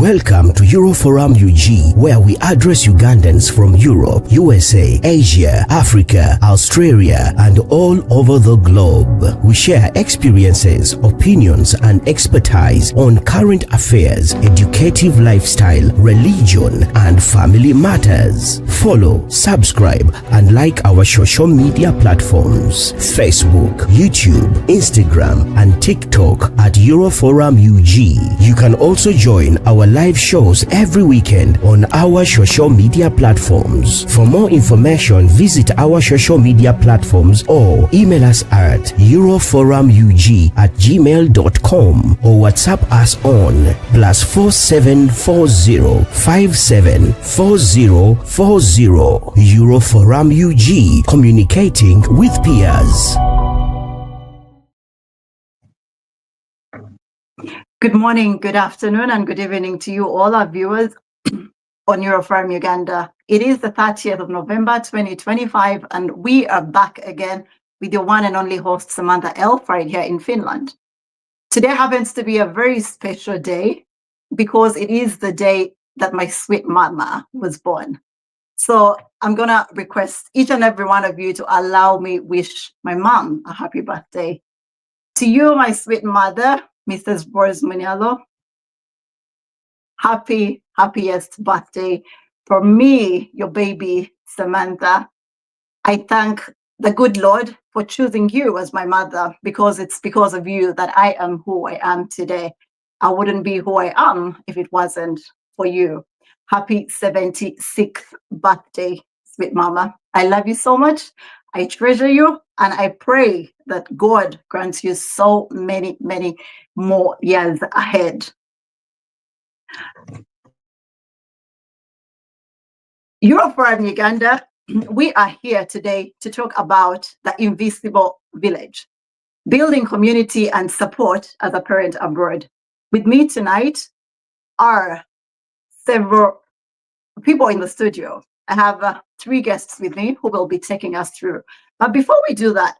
Welcome to Euroforum UG, where we address Ugandans from Europe, USA, Asia, Africa, Australia, and all over the globe. We share experiences, opinions, and expertise on current affairs, educative lifestyle, religion, and family matters. Follow, subscribe, and like our social media platforms: Facebook, YouTube, Instagram, and TikTok at Euroforum UG. You can also join our live shows every weekend on our social media platforms. For more information, visit our social media platforms or email us at euroforumug@gmail.com or WhatsApp us on +4740 574040. Euroforum UG, communicating with peers. Good morning, good afternoon, and good evening to you all our viewers on Euroforum Uganda. It is the 30th of November 2025, and we are back again with your one and only host, Samantha Elf, right here in Finland. Today happens to be a very special day because it is the day that my sweet mama was born. So I'm going to request each and every one of you to allow me wish my mom a happy birthday. To you, my sweet mother, Mrs. Boris Munialo, happiest birthday. For me, your baby, Samantha, I thank the good Lord for choosing you as my mother, because it's because of you that I am who I am today. I wouldn't be who I am if it wasn't for you. Happy 76th birthday, sweet mama. I love you so much. I treasure you, and I pray that God grants you so many more years ahead. Euroforum Uganda, we are here today to talk about the invisible village, building community and support as a parent abroad. With me tonight are several people in the studio. I have 3 guests with me who will be taking us through. But before we do that,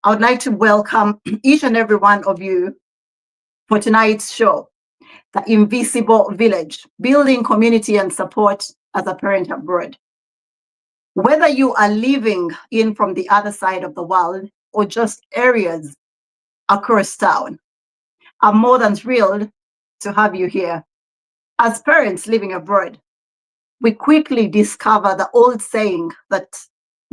I would like to welcome each and every one of you for tonight's show, The Invisible Village, Building Community and Support as a Parent Abroad. Whether you are living in from the other side of the world or just areas across town, I'm more than thrilled to have you here. As parents living abroad, we quickly discover the old saying that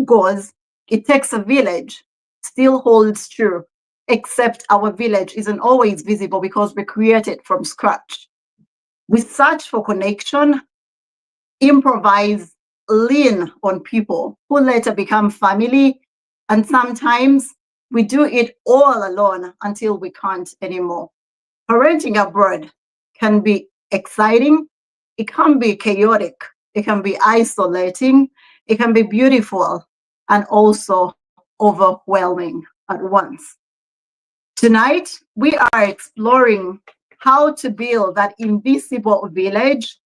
goes, "It takes a village," still holds true, except our village isn't always visible because we create it from scratch. We search for connection, improvise, lean on people who later become family, and sometimes we do it all alone until we can't anymore. Parenting abroad can be exciting, it can be chaotic, it can be isolating, it can be beautiful, and also overwhelming at once. Tonight, we are exploring how to build that invisible village,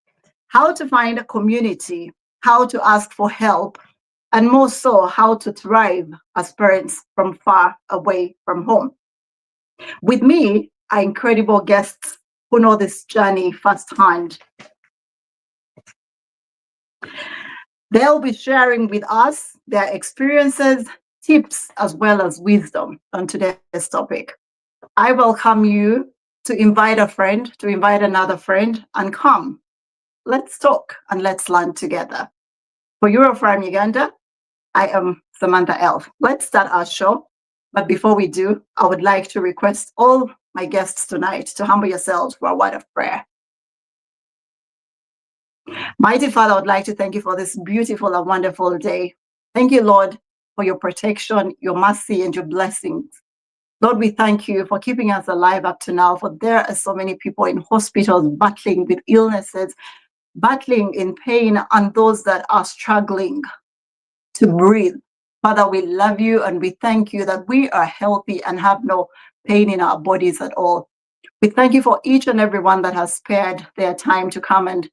how to find a community, how to ask for help, and more so, how to thrive as parents from far away from home. With me are incredible guests who know this journey firsthand. They'll be sharing with us their experiences, tips, as well as wisdom on today's topic. I welcome you to invite a friend, to invite another friend, and come. Let's talk and let's learn together. For Euroforum Uganda, I am Samantha Elf. Let's start our show. But before we do, I would like to request all my guests tonight to humble yourselves for a word of prayer. Mighty Father, I would like to thank you for this beautiful and wonderful day. Thank you, Lord, for your protection, your mercy, and your blessings. Lord, we thank you for keeping us alive up to now, for there are so many people in hospitals battling with illnesses, battling in pain, and those that are struggling to breathe. Father, we love you and we thank you that we are healthy and have no pain in our bodies at all. We thank you for each and every one that has spared their time to come and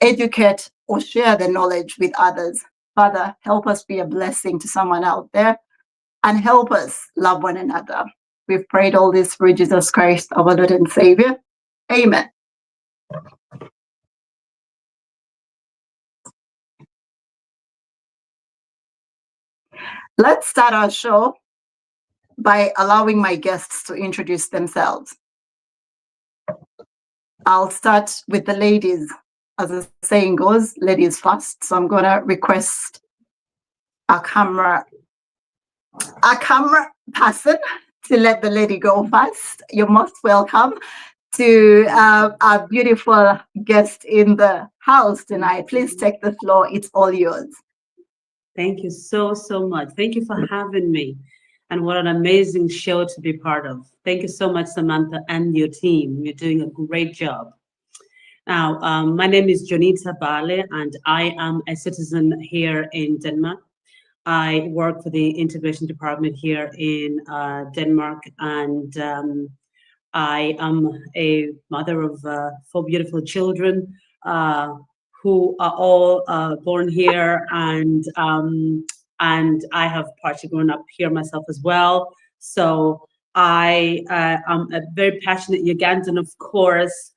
educate or share the knowledge with others. Father, help us be a blessing to someone out there and help us love one another. We've prayed all this through Jesus Christ, our Lord and Savior. Amen. Let's start our show by allowing my guests to introduce themselves. I'll start with the ladies. As the saying goes, ladies first. So I'm going to request a camera person to let the lady go first. You're most welcome to our beautiful guest in the house tonight. Please take the floor. It's all yours. Thank you so much. Thank you for having me. And what an amazing show to be part of. Thank you so much, Samantha, and your team. You're doing a great job. Now, my name is Jonita Bale, and I am a citizen here in Denmark. I work for the integration department here in Denmark, and I am a mother of 4 beautiful children who are all born here, and I have partially grown up here myself as well. So I am a very passionate Ugandan, of course.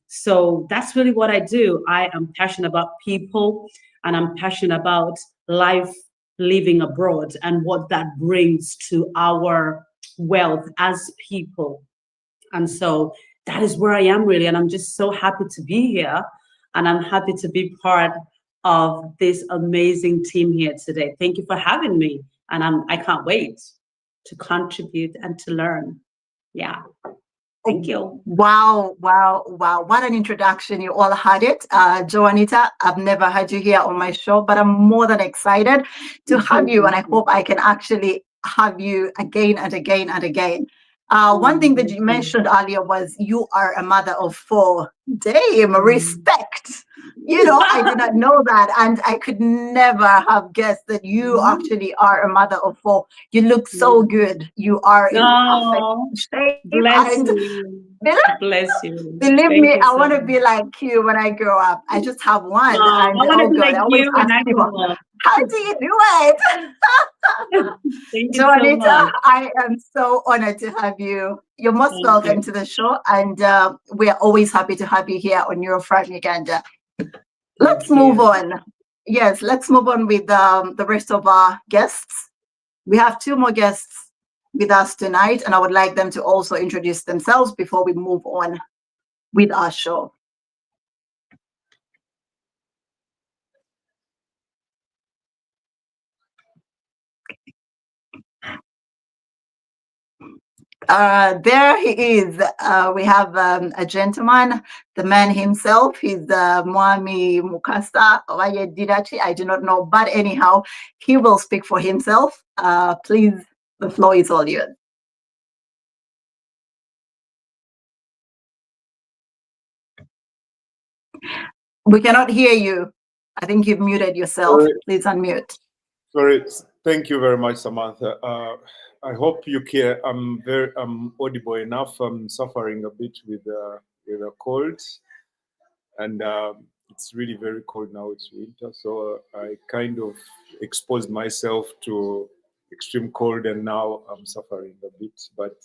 So that's really what I do. I am passionate about people, and I'm passionate about life living abroad and what that brings to our wealth as people. And so that is where I am really. And I'm just so happy to be here. And I'm happy to be part of this amazing team here today. Thank you for having me. And I can't wait to contribute and to learn. Yeah. Thank you. Wow. What an introduction. You all had it. Joanita, I've never had you here on my show, but I'm more than excited to have you. And I hope I can actually have you again and again and again. One thing that you mentioned earlier was you are a mother of 4. Damn, respect. You know, I did not know that. And I could never have guessed that you actually are a mother of 4. You look so good. You are in perfect shape. Bless you. Bless you. Believe me, I want to be like you when I grow up. I just have one. And I want to be like you when I grow up. How do you do it? Thank you so, Anita, much. I am so honored to have you. You're most welcome to the show, and we are always happy to have you here on Eurofront Uganda. Let's move on. Yes, let's move on with the rest of our guests. We have 2 more guests with us tonight, and I would like them to also introduce themselves before we move on with our show. There he is. We have a gentleman, the man himself. He's Mwami Mukasa Owaye Didachi. I do not know, but anyhow, he will speak for himself. Please, the floor is all yours. We cannot hear you. I think you've muted yourself. Sorry. Please unmute. Sorry. Thank you very much, Samantha. I hope you care. I'm audible enough. I'm suffering a bit with a cold, and it's really very cold now. It's winter, so I kind of exposed myself to extreme cold, and now I'm suffering a bit. But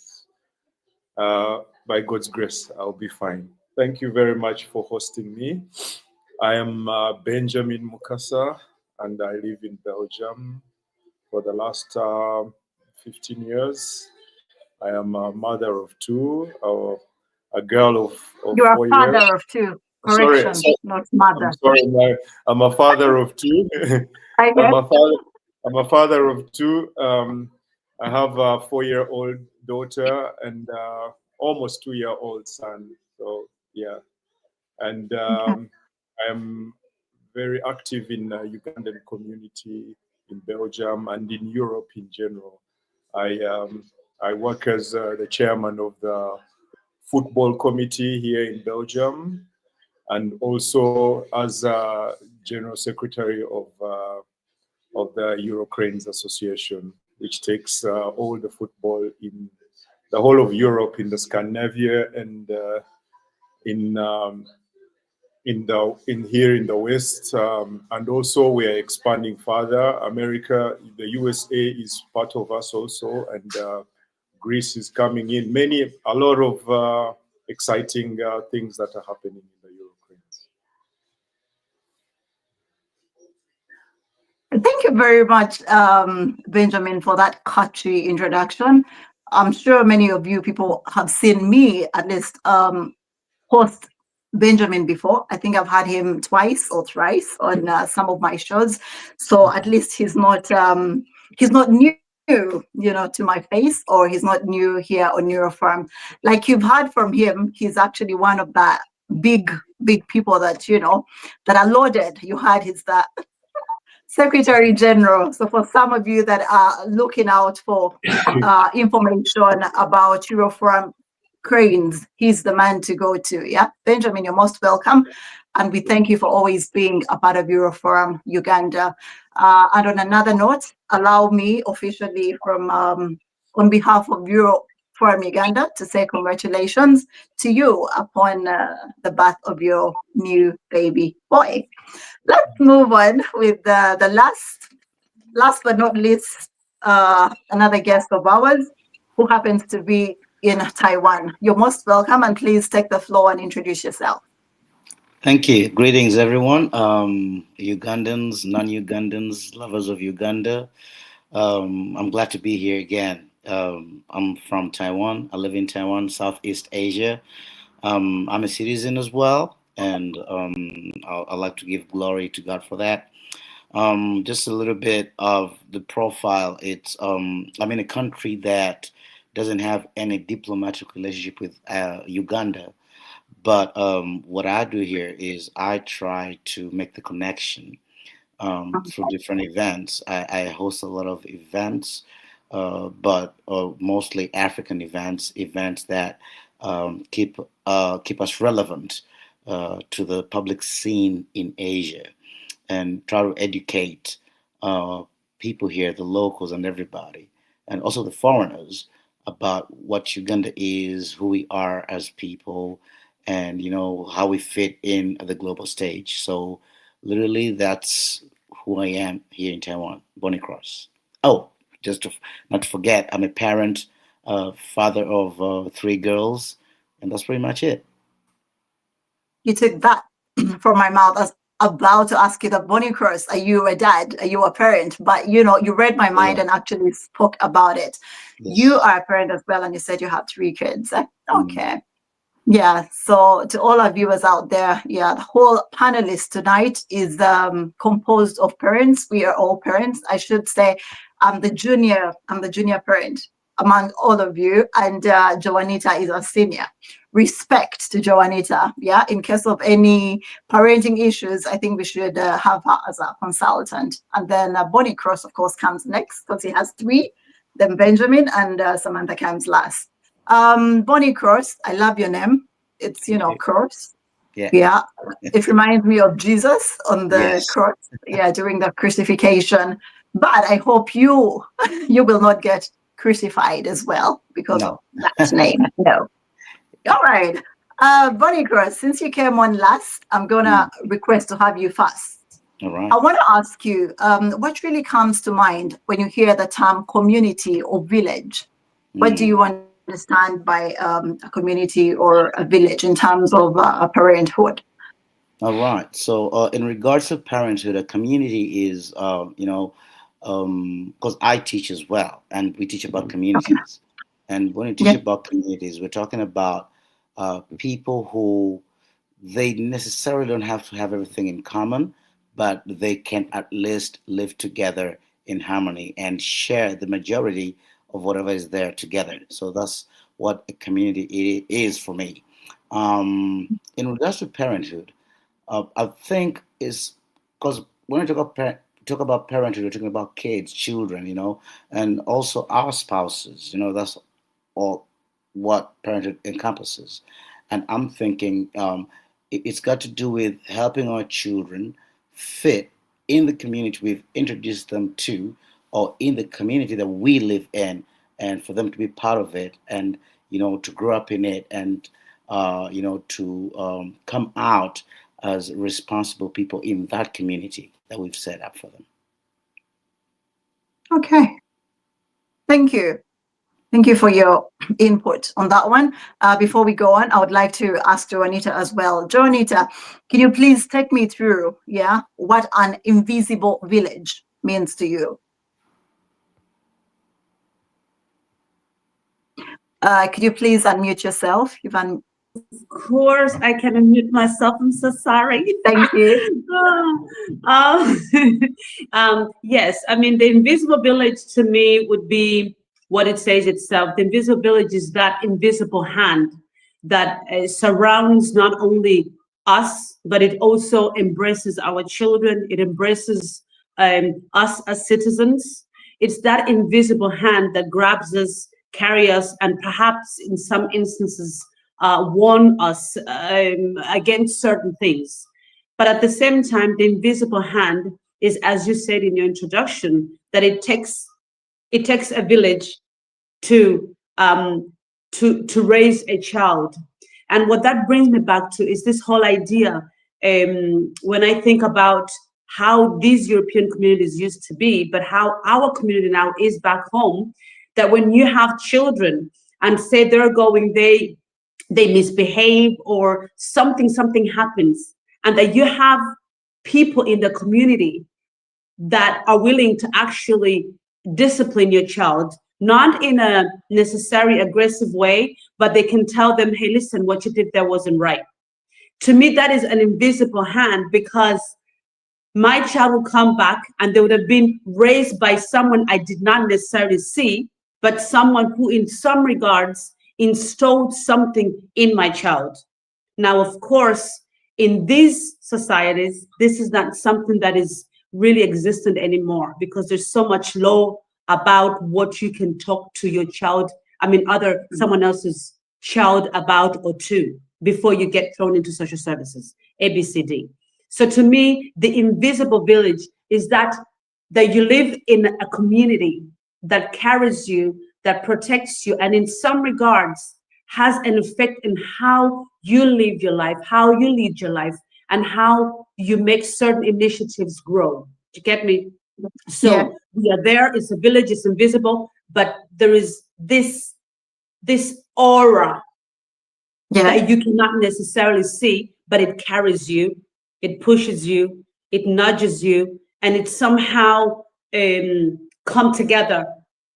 by God's grace, I'll be fine. Thank you very much for hosting me. I am Benjamin Mukasa, and I live in Belgium for the last 15 years. I am a mother of 2, a girl of 4 years. You're a father of 2. Correction, sorry, not mother. I'm a father of 2. I'm a father of 2. I have a 4-year-old daughter and almost 2-year-old son. So yeah, and I'm very active in Ugandan community in Belgium and in Europe in general. I work as the chairman of the football committee here in Belgium, and also as general secretary of the Eurocranes Association, which takes all the football in the whole of Europe, in the Scandinavia, and in here in the West, and also we are expanding further. America, the USA is part of us also, and Greece is coming in. A lot of exciting things that are happening in the Eurocranes. Thank you very much, Benjamin, for that catchy introduction. I'm sure many of you people have seen me at least host Benjamin before. I think I've had him twice or thrice on some of my shows. So at least he's not new, to my face, or he's not new here on Neurofarm. Like you've heard from him, he's actually one of the big people that that are loaded. You heard he's the Secretary General. So for some of you that are looking out for information about Neurofarm cranes, he's the man to go to. Yeah, Benjamin, you're most welcome, and we thank you for always being a part of Neurofarm Uganda. And on another note, allow me officially from on behalf of Neurofarm Uganda to say congratulations to you upon the birth of your new baby boy. Let's move on with the last but not least, another guest of ours who happens to be in Taiwan. You're most welcome, and please take the floor and introduce yourself. Thank you. Greetings, everyone. Ugandans, non-Ugandans, lovers of Uganda. I'm glad to be here again. I'm from Taiwan. I live in Taiwan, Southeast Asia. I'm a citizen as well, and I like to give glory to God for that. Just a little bit of the profile. It's I'm in a country that doesn't have any diplomatic relationship with Uganda. But what I do here is I try to make the connection through different events. I host a lot of events, but mostly African events that keep us relevant to the public scene in Asia, and try to educate people here, the locals and everybody, and also the foreigners, about what Uganda is, who we are as people, and how we fit in the global stage. So literally, that's who I am here in Taiwan, Bonnie Cross. Oh, not to forget, I'm a parent, father of 3 girls, and that's pretty much it. You took that from my mouth. I was about to ask you that, Bonnie Cross, are you a dad? Are you a parent? But you read my mind and actually spoke about it. Yes. You are a parent as well, and you said you have 3 kids. Okay. Yeah, so to all our viewers out there, the whole panelist tonight is composed of parents. We are all parents. I should say I'm the junior parent among all of you, and Joanita is a senior. Respect to Joanita. Yeah, in case of any parenting issues, I think we should have her as a consultant. And then Bonnie Cross, of course, comes next because he has 3. Then Benjamin, and Samantha comes last. Bonnie Cross, I love your name. It's Cross. Yeah. It reminds me of Jesus on the cross. Yeah, during the crucifixion. But I hope you will not get crucified as well because of that name. No. All right. Bonnie Cross, since you came on last, I'm gonna request to have you first. All right. I want to ask you, what really comes to mind when you hear the term community or village? What do you understand by a community or a village in terms of parenthood? All right. So in regards to parenthood, a community is, because I teach as well, and we teach about communities. And when we teach about communities, we're talking about people who they necessarily don't have to have everything in common, but they can at least live together in harmony and share the majority of whatever is there together. So that's what a community is for me. In regards to parenthood, I think is because when we talk about parenthood, we're talking about kids, children, and also our spouses. That's all what parenthood encompasses. And I'm thinking it's got to do with helping our children fit in the community we've introduced them to, or in the community that we live in, and for them to be part of it, and to grow up in it, and to come out as responsible people in that community that we've set up for them. Okay. Thank you. Thank you for your input on that one. Before we go on, I would like to ask Joanita as well. Joanita, can you please take me through, what an invisible village means to you. Could you please unmute yourself? Of course, I can unmute myself. I'm so sorry. Thank you. Yes, I mean, the invisible village to me would be what it says itself. The invisible village is that invisible hand that surrounds not only us, but it also embraces our children. It embraces us as citizens. It's that invisible hand that grabs us, carry us, and perhaps in some instances warn us against certain things. But at the same time, the invisible hand is, as you said in your introduction, that it takes a village to raise a child. And what that brings me back to is this whole idea, when I think about how these European communities used to be, but how our community now is back home, that when you have children and say they're going, they misbehave or something happens, and that you have people in the community that are willing to actually discipline your child, not in a necessary aggressive way, but they can tell them, hey, listen, what you did there wasn't right. To me, that is an invisible hand, because my child will come back and they would have been raised by someone I did not necessarily see, but someone who in some regards installed something in my child. Now, of course, in these societies, this is not something that is really existent anymore, because there's so much law about what you can talk to your child, someone else's child about or to, before you get thrown into social services, ABCD. So to me, the invisible village is that you live in a community that carries you, that protects you, and in some regards has an effect in how you live your life, how you lead your life, and how you make certain initiatives grow. Do you get me? So we are there, it's a village, it's invisible, but there is this aura that you cannot necessarily see, but it carries you, it pushes you, it nudges you, and it somehow come together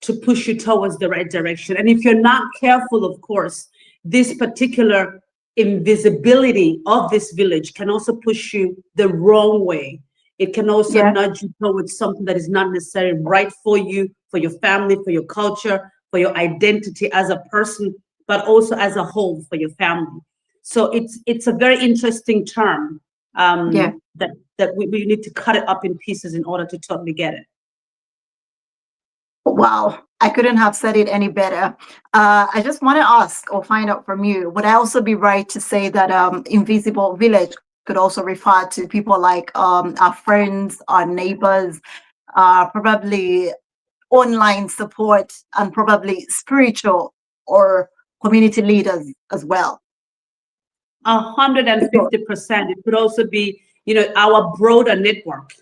to push you towards the right direction. And if you're not careful, of course, this particular invisibility of this village can also push you the wrong way. It can also nudge you towards something that is not necessarily right for you, for your family, for your culture, for your identity as a person, but also as a whole for your family. So it's a very interesting term that we need to cut it up in pieces in order to totally get it. Wow, I couldn't have said it any better. I just want to ask or find out from you, would I also be right to say that invisible village could also refer to people like our friends, our neighbors, probably online support, and probably spiritual or community leaders as well? 150%. It could also be, our broader network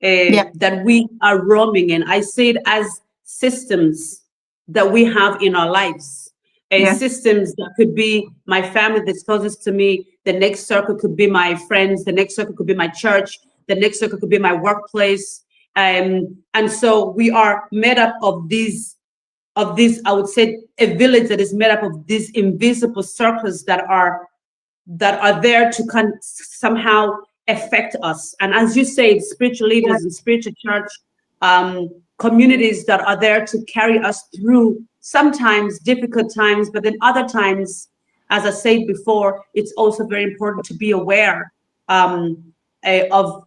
that we are roaming in. I see it as systems that we have in our lives. Systems that could be my family that's closest to me. The next circle could be my friends. The next circle could be my church. The next circle could be my workplace. And so we are made up of these, I would say, a village that is made up of these invisible circles that are there to somehow affect us. And as you say, spiritual leaders and spiritual church, communities that are there to carry us through sometimes difficult times, but then other times, as I said before, it's also very important to be aware of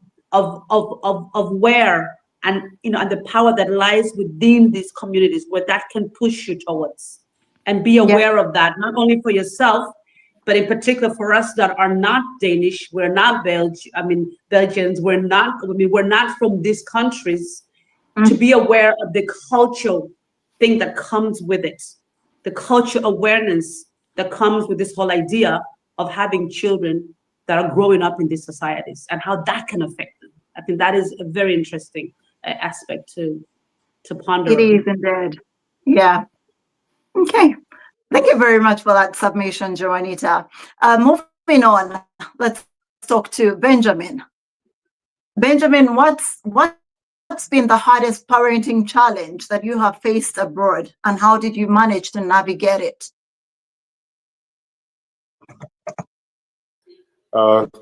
where and and the power that lies within these communities, where that can push you towards, and be aware of that, not only for yourself, but in particular for us that are not Danish, we're not Belgians, we're not from these countries, to be aware of the cultural thing that comes with it, the cultural awareness that comes with this whole idea of having children that are growing up in these societies and how that can affect them. I think that is a very interesting aspect to ponder. It is indeed. Yeah. Okay. Thank you very much for that submission, Joanita. Moving on, let's talk to Benjamin. Benjamin, what what's been the hardest parenting challenge that you have faced abroad, and how did you manage to navigate it?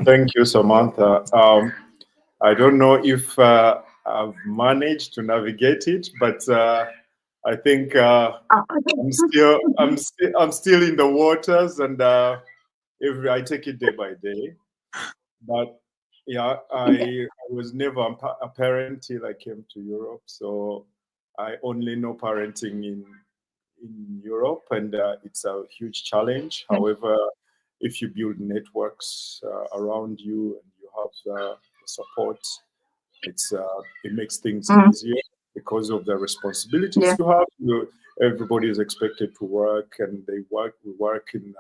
Thank you, Samantha. I don't know if I've managed to navigate it, but I think I'm still in the waters, and I take it day by day. But yeah, I was never a parent till I came to Europe, so I only know parenting in Europe, and it's a huge challenge. However, if you build networks around you and you have support, it makes things easier because of the responsibilities you have. Everybody is expected to work, and we work in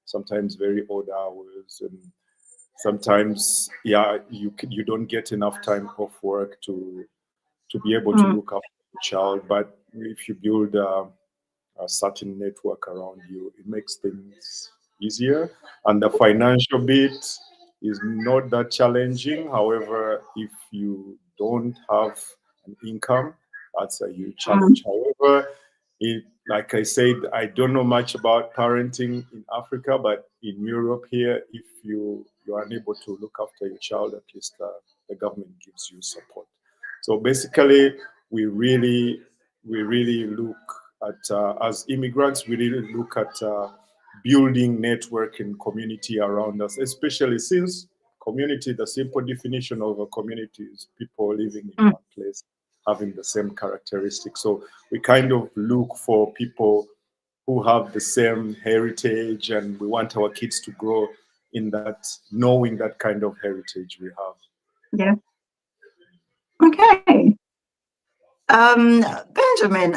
sometimes very odd hours, and sometimes you don't get enough time off work to be able to look after the child. But if you build a certain network around you, it makes things easier. And the financial bit is not that challenging. However, if you don't have an income, that's a huge challenge. However, like I said, I don't know much about parenting in Africa, but in Europe here, if you are unable to look after your child, at least the government gives you support. So basically, we really look at, as immigrants, we really look at building network and community around us, especially since community, the simple definition of a community is people living in one place, having the same characteristics. So we kind of look for people who have the same heritage, and we want our kids to grow in that, knowing that kind of heritage we have. Yeah. Okay. Benjamin,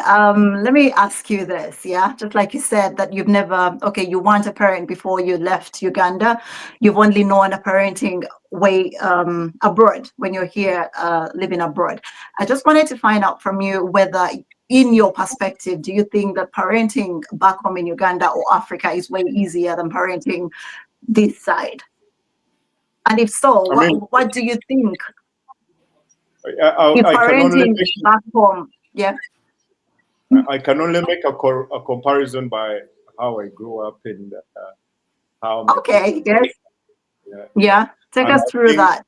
let me ask you this, yeah? Just like you said that you weren't a parent before you left Uganda. You've only known a parenting way abroad when you're here living abroad. I just wanted to find out from you whether, in your perspective, do you think that parenting back home in Uganda or Africa is way easier than parenting this side? And if so, what do you think? I can only make, back home, yeah. I can only make a comparison by how I grew up and how. Okay. Yes. Yeah. Take us through that.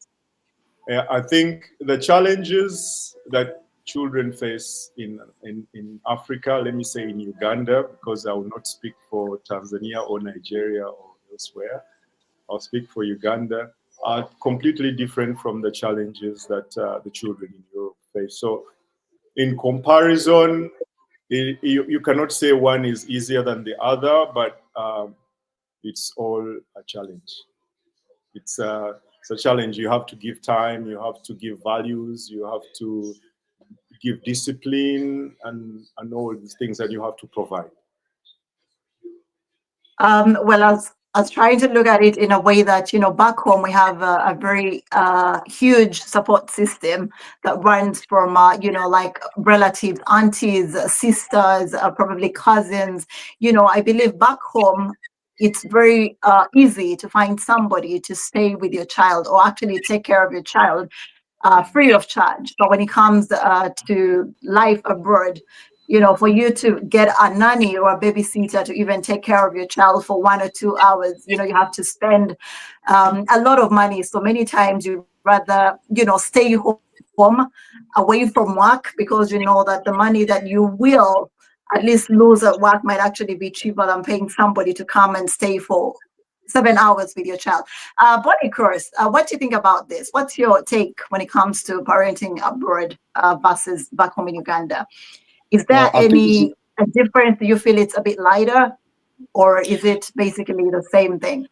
I think the challenges that children face in Africa, let me say in Uganda, because I will not speak for Tanzania or Nigeria or elsewhere. I'll speak for Uganda, are completely different from the challenges that the children in Europe face. So in comparison, you cannot say one is easier than the other, but it's all a challenge. It's a challenge. You have to give time, you have to give values, you have to give discipline, and all these things that you have to provide. Well, I was trying to look at it in a way that, back home we have a very huge support system that runs from, like relatives, aunties, sisters, probably cousins. I believe back home, it's very easy to find somebody to stay with your child or actually take care of your child free of charge. But when it comes to life abroad, for you to get a nanny or a babysitter to even take care of your child for 1 or 2 hours, you have to spend a lot of money. So many times you rather, stay home away from work, because you know that the money that you will at least lose at work might actually be cheaper than paying somebody to come and stay for 7 hours with your child. Bonnie Cross, what do you think about this? What's your take when it comes to parenting abroad versus back home in Uganda? Is there any difference? Do you feel it's a bit lighter, or is it basically the same thing?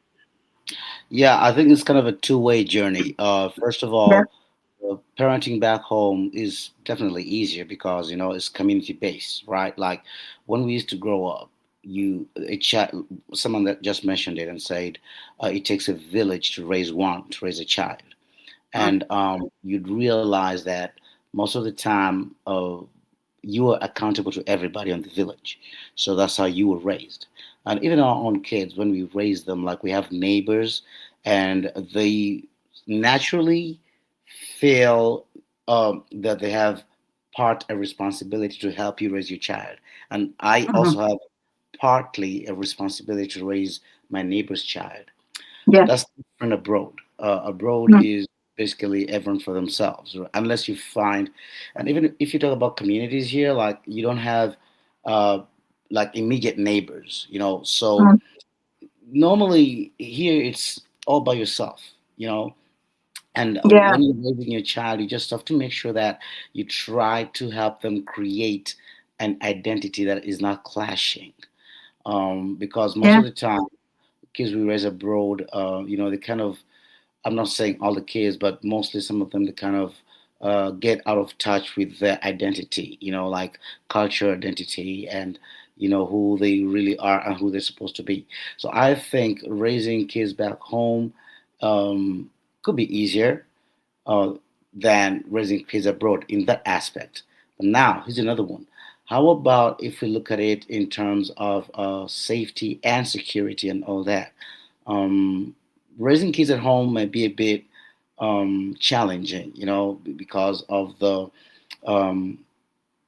Yeah, I think it's kind of a two-way journey. First of all, parenting back home is definitely easier because it's community-based, right? Like when we used to grow up, someone that just mentioned it and said it takes a village to raise a child, and you'd realize that most of the time you are accountable to everybody in the village. So that's how you were raised. And even our own kids, when we raise them, like we have neighbors, and they naturally feel that they have part a responsibility to help you raise your child, and I also have partly a responsibility to raise my neighbor's child. Yeah. That's different abroad. Abroad is basically everyone for themselves, unless you find, and even if you talk about communities here, like you don't have like immediate neighbors, you know. So normally here it's all by yourself, you know. And Yeah. when you're raising your child, you just have to make sure that you try to help them create an identity that is not clashing. Because most Yeah. of the time, kids we raise abroad, you know, they kind of, I'm not saying all the kids, but mostly some of them, they kind of get out of touch with their identity, you know, like culture identity and, you know, who they really are and who they're supposed to be. So I think raising kids back home could be easier uh, than raising kids abroad in that aspect. But now, here's another one. How about if we look at it in terms of safety and security and all that? Um, Raising kids at home might be a bit challenging, you know, because of the um,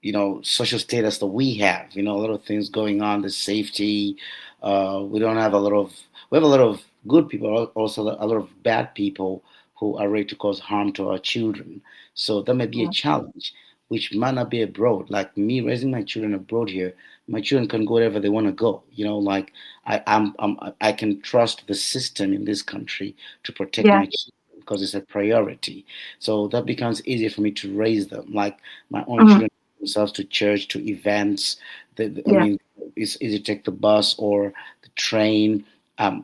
you know, social status that we have. You know, a lot of things going on, the safety. We don't have a lot of. We have a lot of good people, also a lot of bad people who are ready to cause harm to our children. So that may be a challenge, which might not be abroad. Like me raising my children abroad here, my children can go wherever they want to go. You know, like I can trust the system in this country to protect Yeah. my children because it's a priority. So that becomes easier for me to raise them. Like my own children themselves to church, to events. I Yeah. mean, it's easy to take the bus or the train.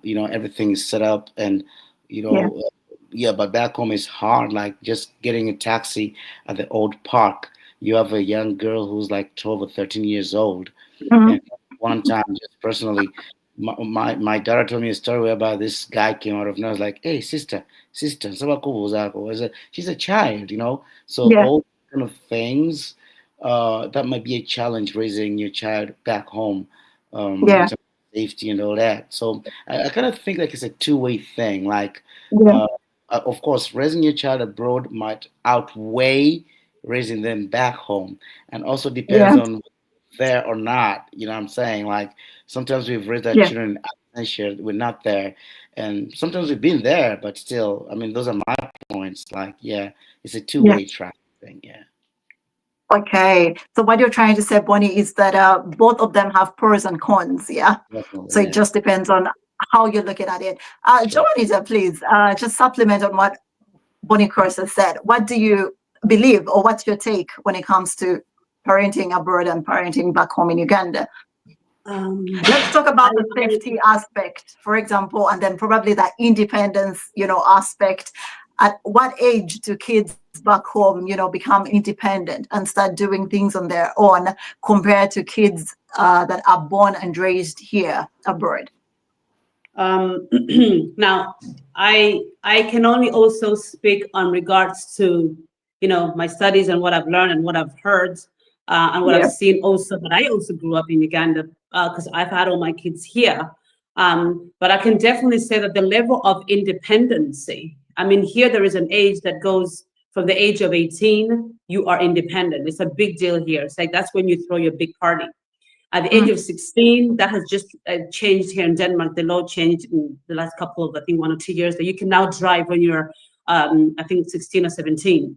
You know, everything is set up, and you Yeah. know, yeah. But back home is hard. Like just getting a taxi at the old park. You have a young girl who's like 12 or 13 years old, and one time, just personally, my daughter told me a story whereby this guy came out of nowhere, like, "Hey, sister, she's a child, you know." So Yeah. all kind of things that might be a challenge raising your child back home in Yeah. terms of safety and all that. So I kind of think like it's a two-way thing. Like, Yeah. uh, of course, raising your child abroad might outweigh raising them back home, and also depends Yeah. on there or not. You know what I'm saying? Like sometimes we've raised our Yeah. children absentia, we're not there, and sometimes we've been there, but still, I mean, those are my points. Like, yeah, it's a Yeah. two-way track thing. Yeah. Okay. So what you're trying to say, Bonnie, is that both of them have pros and cons. Yeah. So Definitely, it yeah. just depends on how you're looking at it. Sure. Joanita, please just supplement on what Bonnie Cross has said. What do you believe, or what's your take when it comes to parenting abroad and parenting back home in Uganda? Let's talk about the safety aspect, for example, and then probably that independence, aspect. At what age do kids back home, become independent and start doing things on their own compared to kids that are born and raised here abroad? Now, I can only also speak on regards to, my studies and what I've learned and what I've heard and what I've seen also. But I also grew up in Uganda because I've had all my kids here. But I can definitely say that the level of independency, I mean, here there is an age that goes from the age of 18, you are independent. It's a big deal here. It's like that's when you throw your big party. At the age of 16, that has just changed here in Denmark. The law changed in the last couple of, I think, 1 or 2 years, that you can now drive when you're, I think, 16 or 17.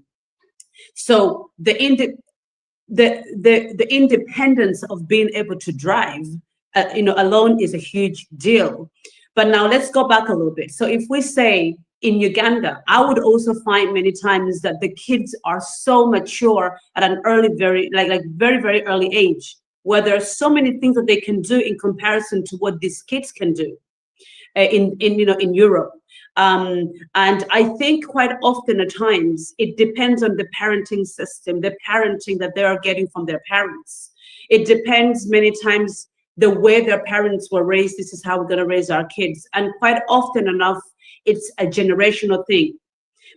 So the independence of being able to drive, alone is a huge deal. But now let's go back a little bit. So if we say in Uganda, I would also find many times that the kids are so mature at an early, very very early age, where there are so many things that they can do in comparison to what these kids can do in Europe. And I think quite often at times it depends on the parenting system, the parenting that they are getting from their parents. It depends many times the way their parents were raised. This is how we're going to raise our kids. And quite often enough, it's a generational thing.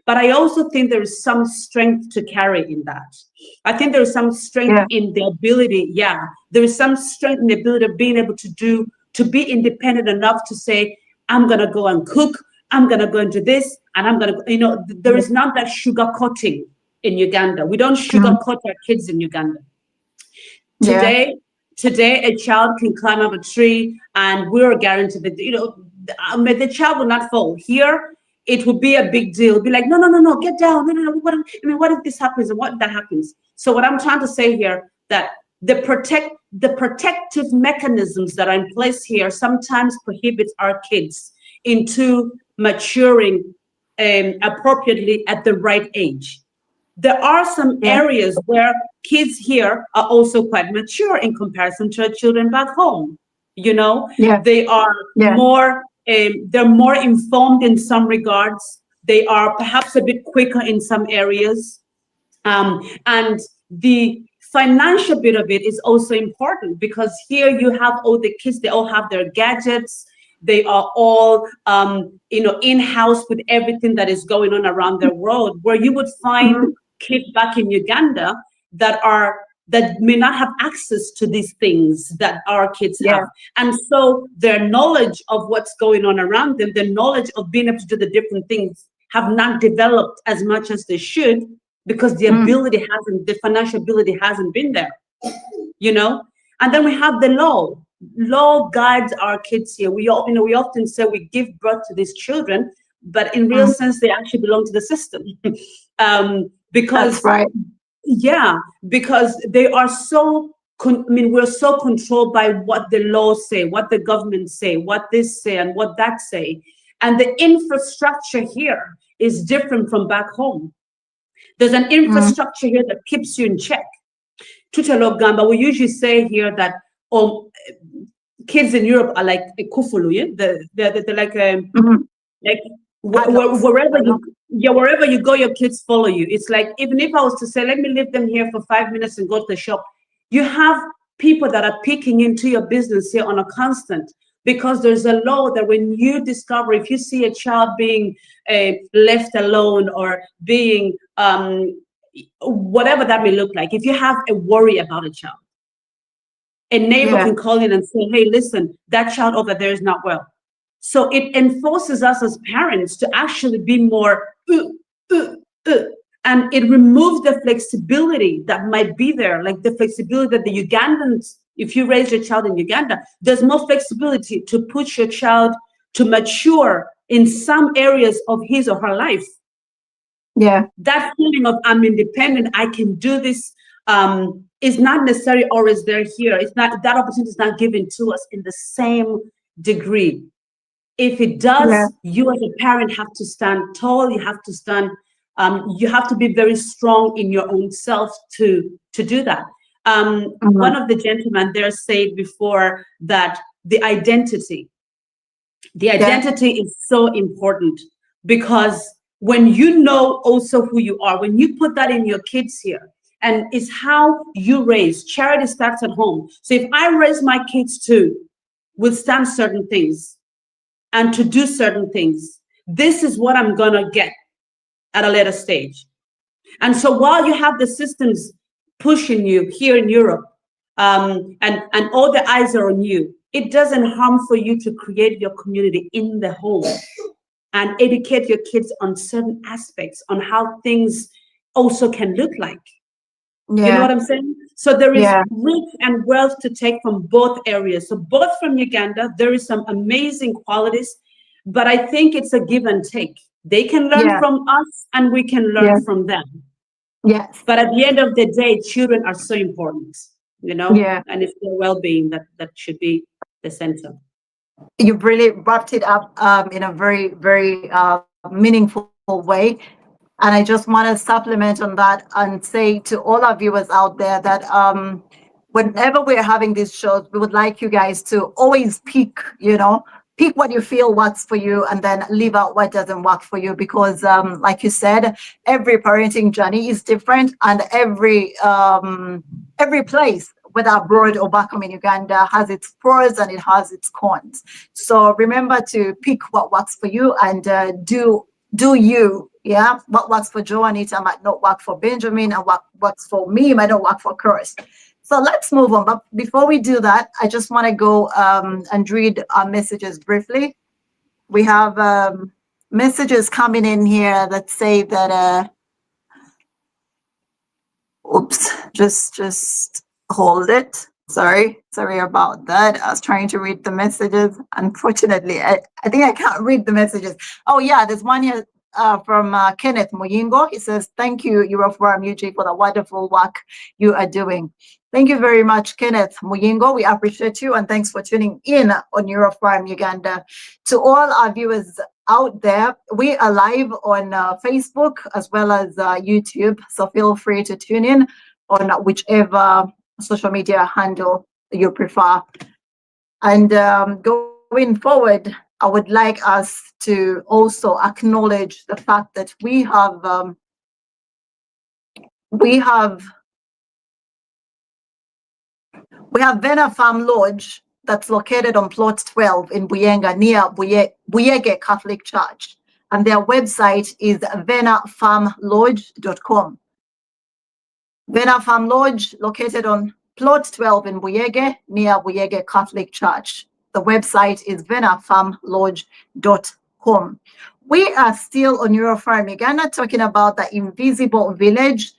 But I also think there is some strength to carry in that. I think there is some strength in the ability. Yeah, there is some strength in the ability of being able to be independent enough to say, I'm going to go and cook. I'm going to go into this, and I'm going to, there is not that sugarcoating in Uganda. We don't sugarcoat our kids in Uganda. Yeah. Today, a child can climb up a tree, and we're guaranteed that, the child will not fall. Here, it would be a big deal. Be like, no, get down. No. What if this happens and what if that happens? So what I'm trying to say here, that the protective mechanisms that are in place here sometimes prohibits our kids into maturing appropriately at the right age. There are some areas where kids here are also quite mature in comparison to children back home. They are more, they're more informed in some regards. They are perhaps a bit quicker in some areas. And the financial bit of it is also important, because here you have all the kids, they all have their gadgets. They are all, in-house with everything that is going on around the world, where you would find kids back in Uganda that may not have access to these things that our kids have. And so their knowledge of what's going on around them, their knowledge of being able to do the different things, have not developed as much as they should, because the the financial ability hasn't been there, And then we have the law. Law guides our kids here. We often say we give birth to these children, but in real sense, they actually belong to the system. Because that's right. Yeah, because they are so, we're so controlled by what the laws say, what the government say, what this say, and what that say. And the infrastructure here is different from back home. There's an infrastructure here that keeps you in check. Tutalo Gamba, we usually say here that kids in Europe are like a kufulu, they're like wherever you go, your kids follow you. It's like, even if I was to say, let me leave them here for 5 minutes and go to the shop, you have people that are peeking into your business here on a constant, because there's a law that when you discover, if you see a child being left alone or being whatever that may look like, if you have a worry about a child, a neighbor can call in and say, hey, listen, that child over there is not well. So it enforces us as parents to actually be more, and it removes the flexibility that might be there, like the flexibility that the Ugandans, if you raise your child in Uganda, there's more flexibility to push your child to mature in some areas of his or her life. Yeah. That feeling of I'm independent, I can do this, is not necessarily always there here. It's not, that opportunity is not given to us in the same degree. If it does, you as a parent have to stand tall. You have to stand, you have to be very strong in your own self to do that. One of the gentlemen there said before that the identity is so important, because when you know also who you are, when you put that in your kids here, and it's how you raise. Charity starts at home. So if I raise my kids to withstand certain things and to do certain things, this is what I'm gonna get at a later stage. And so while you have the systems pushing you here in Europe, and all the eyes are on you, it doesn't harm for you to create your community in the home and educate your kids on certain aspects on how things also can look like. You know what I'm saying? So there is rich and wealth to take from both areas. So both from Uganda, there is some amazing qualities, but I think it's a give and take. They can learn from us and we can learn from them. Yes. But at the end of the day, children are so important, and it's their well-being that should be the center. You really wrapped it up in a very, very meaningful way. And I just want to supplement on that and say to all our viewers out there that whenever we're having these shows, we would like you guys to always pick what you feel works for you and then leave out what doesn't work for you. Because like you said, every parenting journey is different, and every place, whether abroad or back home in Uganda, has its pros and it has its cons. So remember to pick what works for you and do you. Yeah, what works for Joanita might not work for Benjamin, and what works for me might not work for Chris. So let's move on. But before we do that, I just want to go and read our messages briefly. We have messages coming in here that say that Oops, just hold it. Sorry about that. I was trying to read the messages. Unfortunately, I think I can't read the messages. Oh yeah, there's one here from Kenneth Muyingo. He says, "Thank you, Euroforum UG, for the wonderful work you are doing." Thank you very much, Kenneth Muyingo. We appreciate you, and thanks for tuning in on Euroforum Uganda. To all our viewers out there, we are live on Facebook as well as YouTube, so feel free to tune in on whichever social media handle you prefer. And going forward, I would like us to also acknowledge the fact that we have Vena Farm Lodge that's located on plot 12 in Buyenga near Buyege Catholic Church. And their website is venafarmlodge.com. Vena Farm Lodge, located on plot 12 in Buyege near Buyege Catholic Church. The website is venafarmlodge.com. We are still on Euroforum Uganda talking about the invisible village,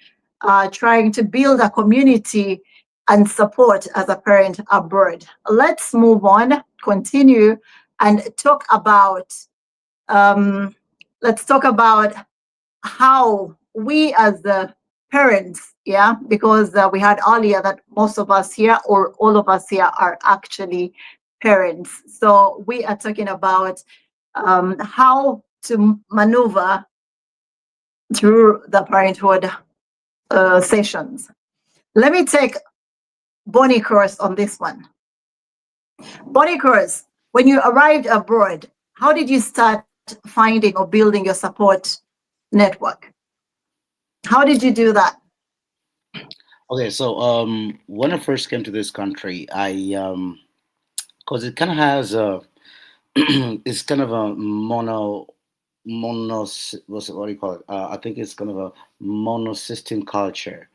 trying to build a community and support as a parent abroad. Let's move on, continue, and talk about how we as the parents, because we had earlier that most of us here or all of us here are actually parents. So we are talking about how to maneuver through the parenthood sessions. Let me take Bonnie Cross on this one. Bonnie Cross, when you arrived abroad, how did you start finding or building your support network? How did you do that? Okay, so when I first came to this country, I because it kind of has a it's kind of a what do you call it? I think it's kind of a monosystem culture.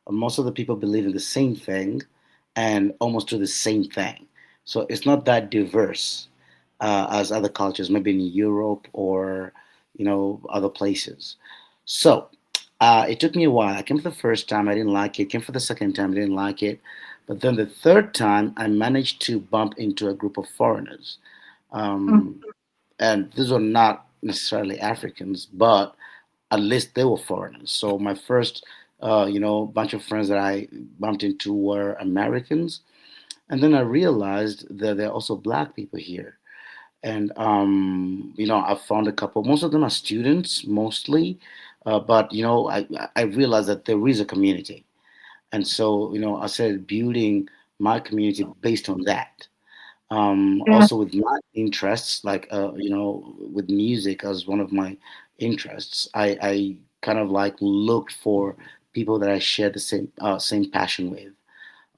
Most of the people believe in the same thing and almost do the same thing. So it's not that diverse as other cultures, maybe in Europe or other places. So it took me a while. I came for the first time, I didn't like it. Came for the second time, I didn't like it. But then the third time, I managed to bump into a group of foreigners. And these were not necessarily Africans, but at least they were foreigners. So my first, bunch of friends that I bumped into were Americans. And then I realized that there are also Black people here. And, I found a couple, most of them are students, mostly. But, I realized that there is a community. And so, I started building my community based on that. Also with my interests, like, with music as one of my interests, I kind of like looked for people that I shared the same passion with.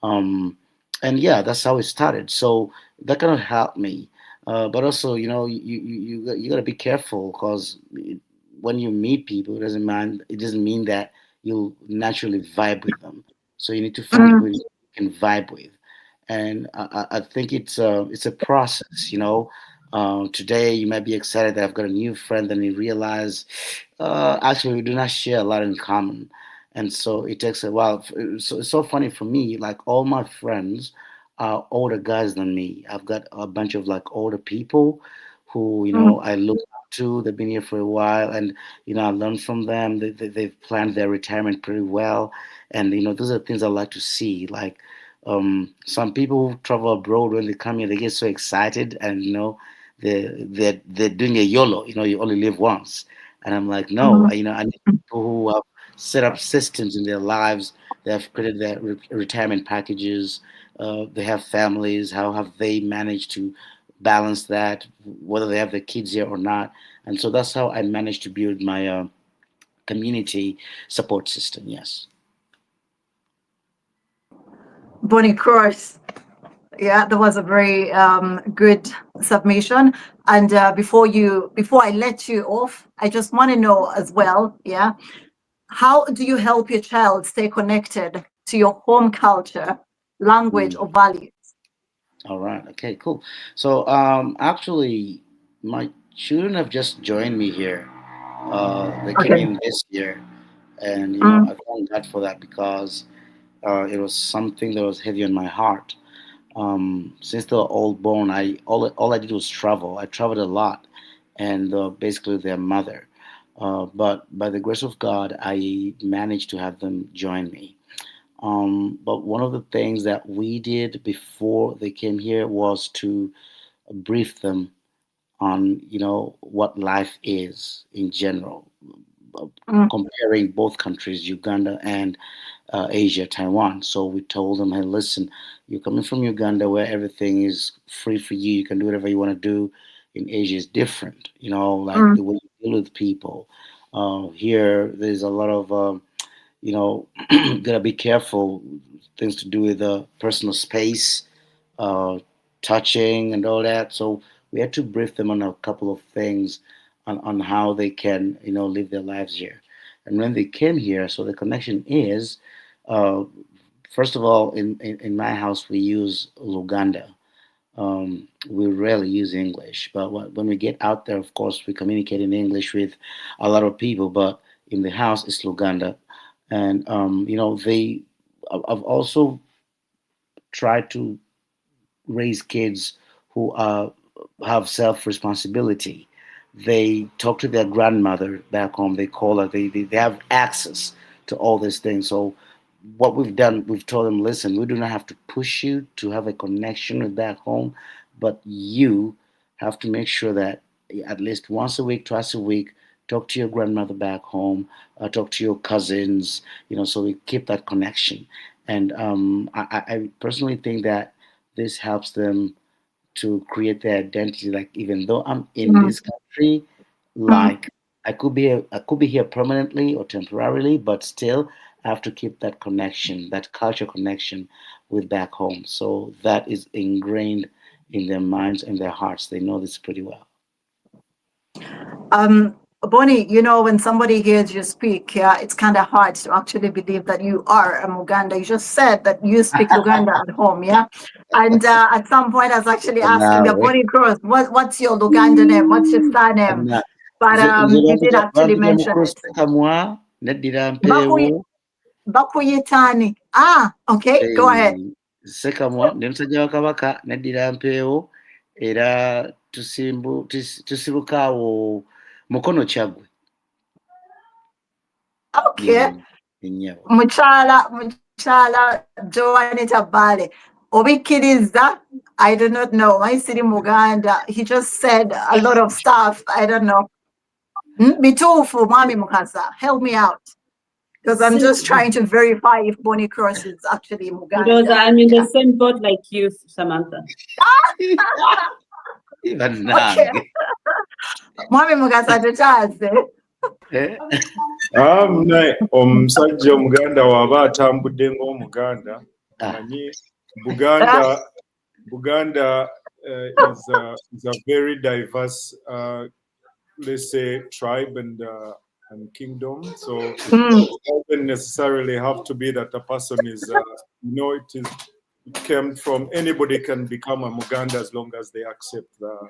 And yeah, that's how it started. So that kind of helped me. But also, you got to be careful because when you meet people, it doesn't mean that you'll naturally vibe with them. So you need to find people you can vibe with. And I think it's a process. Today you might be excited that I've got a new friend, and you realize actually we do not share a lot in common, and so it takes a while. So it's so funny for me. Like all my friends are older guys than me. I've got a bunch of like older people who I look up to. They've been here for a while, and I learn from them. They've planned their retirement pretty well, and those are things I like to see. Like some people who travel abroad, when they come here, they get so excited, and they're doing a YOLO. You only live once, and I'm like, no, I need people who have set up systems in their lives. They have created their retirement packages. They have families. How have they managed to balance that, whether they have their kids here or not? And so that's how I managed to build my community support system. Yes. Bonnie Cross. Yeah, that was a very good submission. And before I let you off, I just want to know as well, how do you help your child stay connected to your home culture, language, or values? All right. Okay, cool. So actually, my children have just joined me here. They came in this year. And I thank God for that, because it was something that was heavy on my heart. Since they were all born, all I did was travel. I traveled a lot, and basically their mother. But by the grace of God, I managed to have them join me. But one of the things that we did before they came here was to brief them on what life is in general, comparing both countries, Uganda and Asia, Taiwan. So we told them, hey, listen, you're coming from Uganda where everything is free for you. You can do whatever you want to do. In Asia is different, like the way you deal with people. Here, there's a lot of, gotta be careful, things to do with personal space, touching and all that. So we had to brief them on a couple of things on how they can, live their lives here. And when they came here, so the connection is, first of all, in my house, we use Luganda. We rarely use English, but when we get out there, of course, we communicate in English with a lot of people, but in the house, it's Luganda. And, I've also tried to raise kids who have self-responsibility. They talk to their grandmother back home. They call her. They have access to all these things. So what we've done, we've told them, listen, we do not have to push you to have a connection with back home, but you have to make sure that at least once a week, twice a week, talk to your grandmother back home, talk to your cousins, so we keep that connection. And I personally think that this helps them to create their identity. Like, even though I'm in this country, like I could be here permanently or temporarily, but still I have to keep that connection, that culture connection with back home. So that is ingrained in their minds and their hearts. They know this pretty well. Bonnie, when somebody hears you speak, it's kind of hard to actually believe that you are a Muganda. You just said that you speak Luganda at home, yeah? And at some point, I was actually asking the Bonnie Cross, what's your Luganda name? What's your surname? But you did actually mention it. Bakuyitani. Okay, go ahead. Sekamwa ndi musajja wa Kabaka neddira mpeewo era tusibukawo mukono Kyaggwe. Okay. Muchala Joanita Bale. Obikkiriza, I do not know. My city Muganda. He just said a lot of stuff. I don't know. Bitufu, Mami Mukasa. Help me out. Because I'm just trying to verify if Bonnie Cross is actually Muganda. Because I'm in the same boat like you, Samantha. Even okay. Mwami Mugasa tuchaze. Omusajja Omuganda waba atambudde ng'Omuganda manyi Buganda is a very diverse let's say tribe and kingdom. So it doesn't necessarily have to be that a person is it came from, anybody can become a Muganda as long as they accept the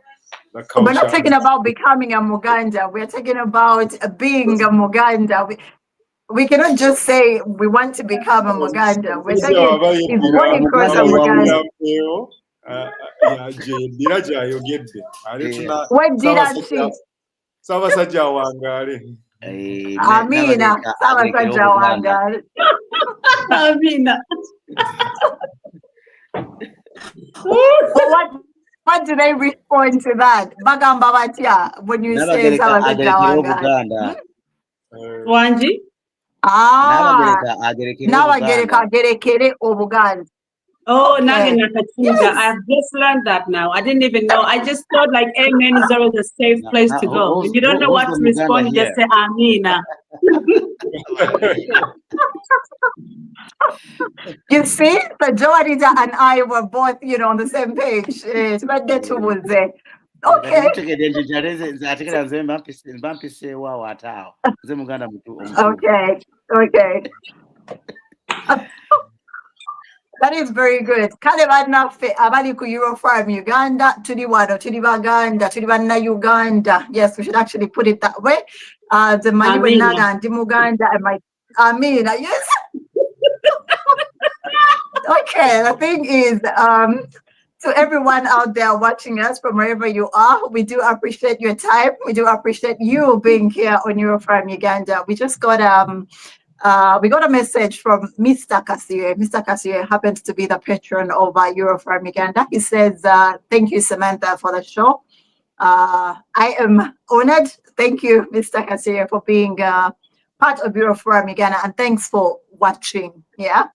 culture. We're not talking about becoming a Muganda. We're talking about being a Muganda. We cannot just say we want to become a Muganda. We're saying if Bonnie Cross a Muganda. What did I see? Sabasajja Wangale. Amina. Sabasajja Wangale. Amina. What do they respond to that? Bagamba batya when you say Sabasajja Wangale? Wanji? Nabagereka agerekere Obuganda. Oh, okay. Yes. I've just learned that now. I didn't even know. I just thought like amen is always a safe place to go. If you don't know what to respond, just say Amina. You see, the Joanita and I were both, on the same page. But the two will say, okay. Okay. That is very good. Abali ku Eurofarm Uganda, tuli Baganda, tuli banna Uganda. Yes, we should actually put it that way. The Mali Naga and Muganda and my I mean, yes. Okay, the thing is, to everyone out there watching us from wherever you are, we do appreciate your time. We do appreciate you being here on Eurofarm Uganda. We just got we got a message from Mr. Kasire. Mr. Kasire happens to be the patron of Eurofarm Uganda. He says, "Thank you, Samantha, for the show. I am honored. Thank you, Mr. Kasire, for being part of Eurofarm Uganda, and thanks for watching." Yeah.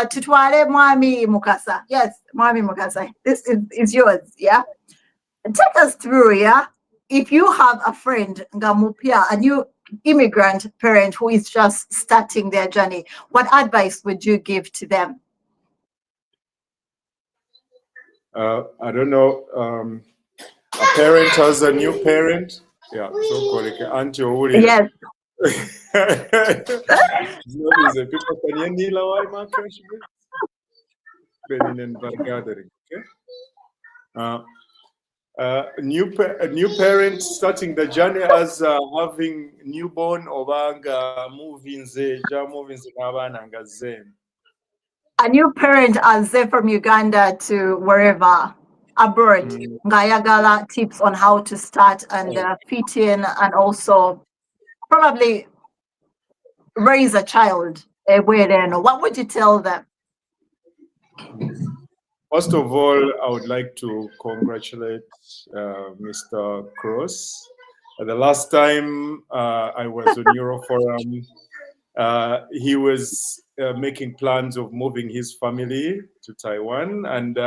Tutwale Mwami Mukasa. Yes, Mwami Mukasa. This is yours. Yeah. Take us through. Yeah. If you have a friend, Ngamupia, a new immigrant parent who is just starting their journey, what advice would you give to them? I don't know. A parent has a new parent. Yeah. So correct. Auntie Uri. Yes. A new parent starting the journey as having newborn obanga moving A new parent as they from Uganda to wherever abroad. Ngayagala tips on how to start and fit in, and also probably raise a child. What would you tell them? First of all, I would like to congratulate Mr. Cross. The last time I was on Euroforum, he was making plans of moving his family to Taiwan, and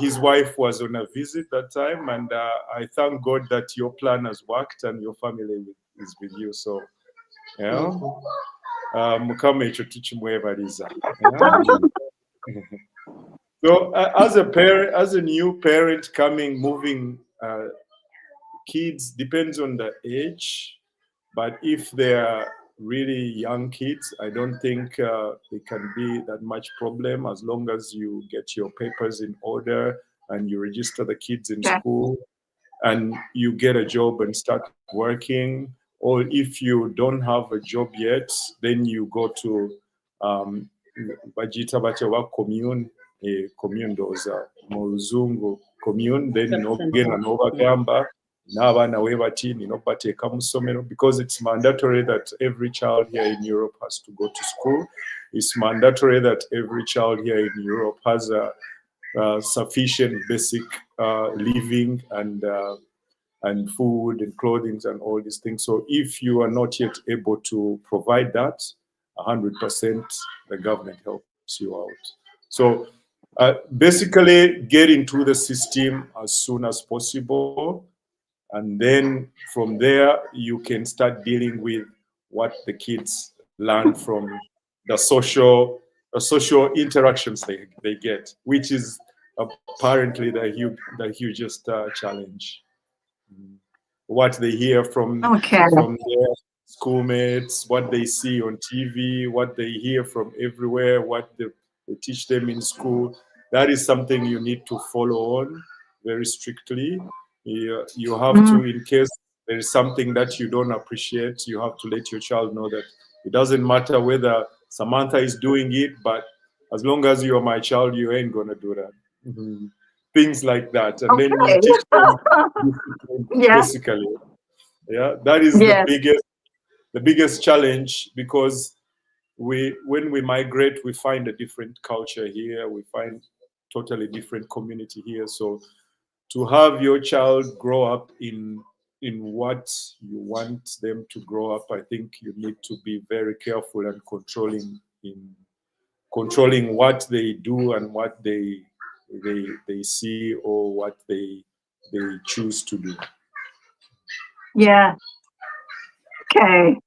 his wife was on a visit that time, and I thank God that your plan has worked and your family is with you. So, yeah. So as a parent, as a new parent moving kids, depends on the age, but if they are really young kids, I don't think it can be that much problem as long as you get your papers in order and you register the kids in school and you get a job and start working. Or if you don't have a job yet, then you go to Bajita Bachewa commune, commune doza Muzungu commune, then nogenda n'obagamba n'abaana webati ninobateeka mu ssomero, because it's mandatory that every child here in Europe has to go to school. It's mandatory that every child here in Europe has a sufficient basic living and food and clothing and all these things. So if you are not yet able to provide that, 100% the government helps you out. So basically get into the system as soon as possible. And then from there, you can start dealing with what the kids learn from the social interactions they get, which is apparently the hugest challenge. What they hear from their schoolmates, what they see on TV, what they hear from everywhere, what they teach them in school. That is something you need to follow on very strictly. You have to, in case there is something that you don't appreciate, you have to let your child know that it doesn't matter whether Samantha is doing it, but as long as you are my child, you ain't gonna do that. Things like that, and then you teach them basically. Yeah, that is the biggest challenge, because when we migrate, we find a different culture here. We find totally different community here. So to have your child grow up in what you want them to grow up, I think you need to be very careful and controlling what they do and what they see or what they choose to do. Yeah. Okay.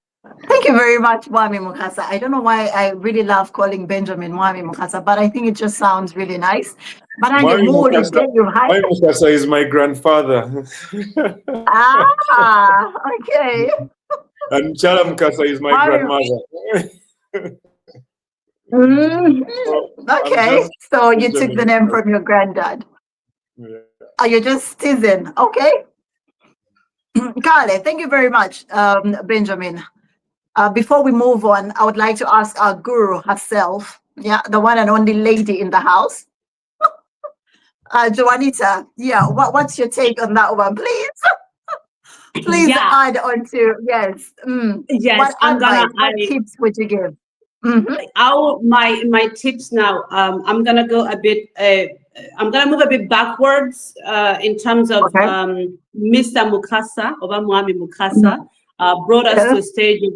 Thank you very much, Mwami Mukasa. I don't know why I really love calling Benjamin Mwami Mukasa, but I think it just sounds really nice. But Mwami Mukasa is my grandfather. Okay. And Chala Mukasa is my grandmother. Okay, so you took the name from your granddad. Yeah. Are you just teasing? Okay. Kale, thank you very much, Benjamin. Before we move on, I would like to ask our guru herself, yeah, the one and only lady in the house, Juanita. Yeah, what's your take on that one, please? Please Yeah. add on to yes. Yes, What I'm gonna. advice, what tips would you give? My tips now. I'm gonna go a bit. I'm gonna move a bit backwards in terms of Okay. Mr. Mukasa, Obamwami Mukasa, brought us to a stage of,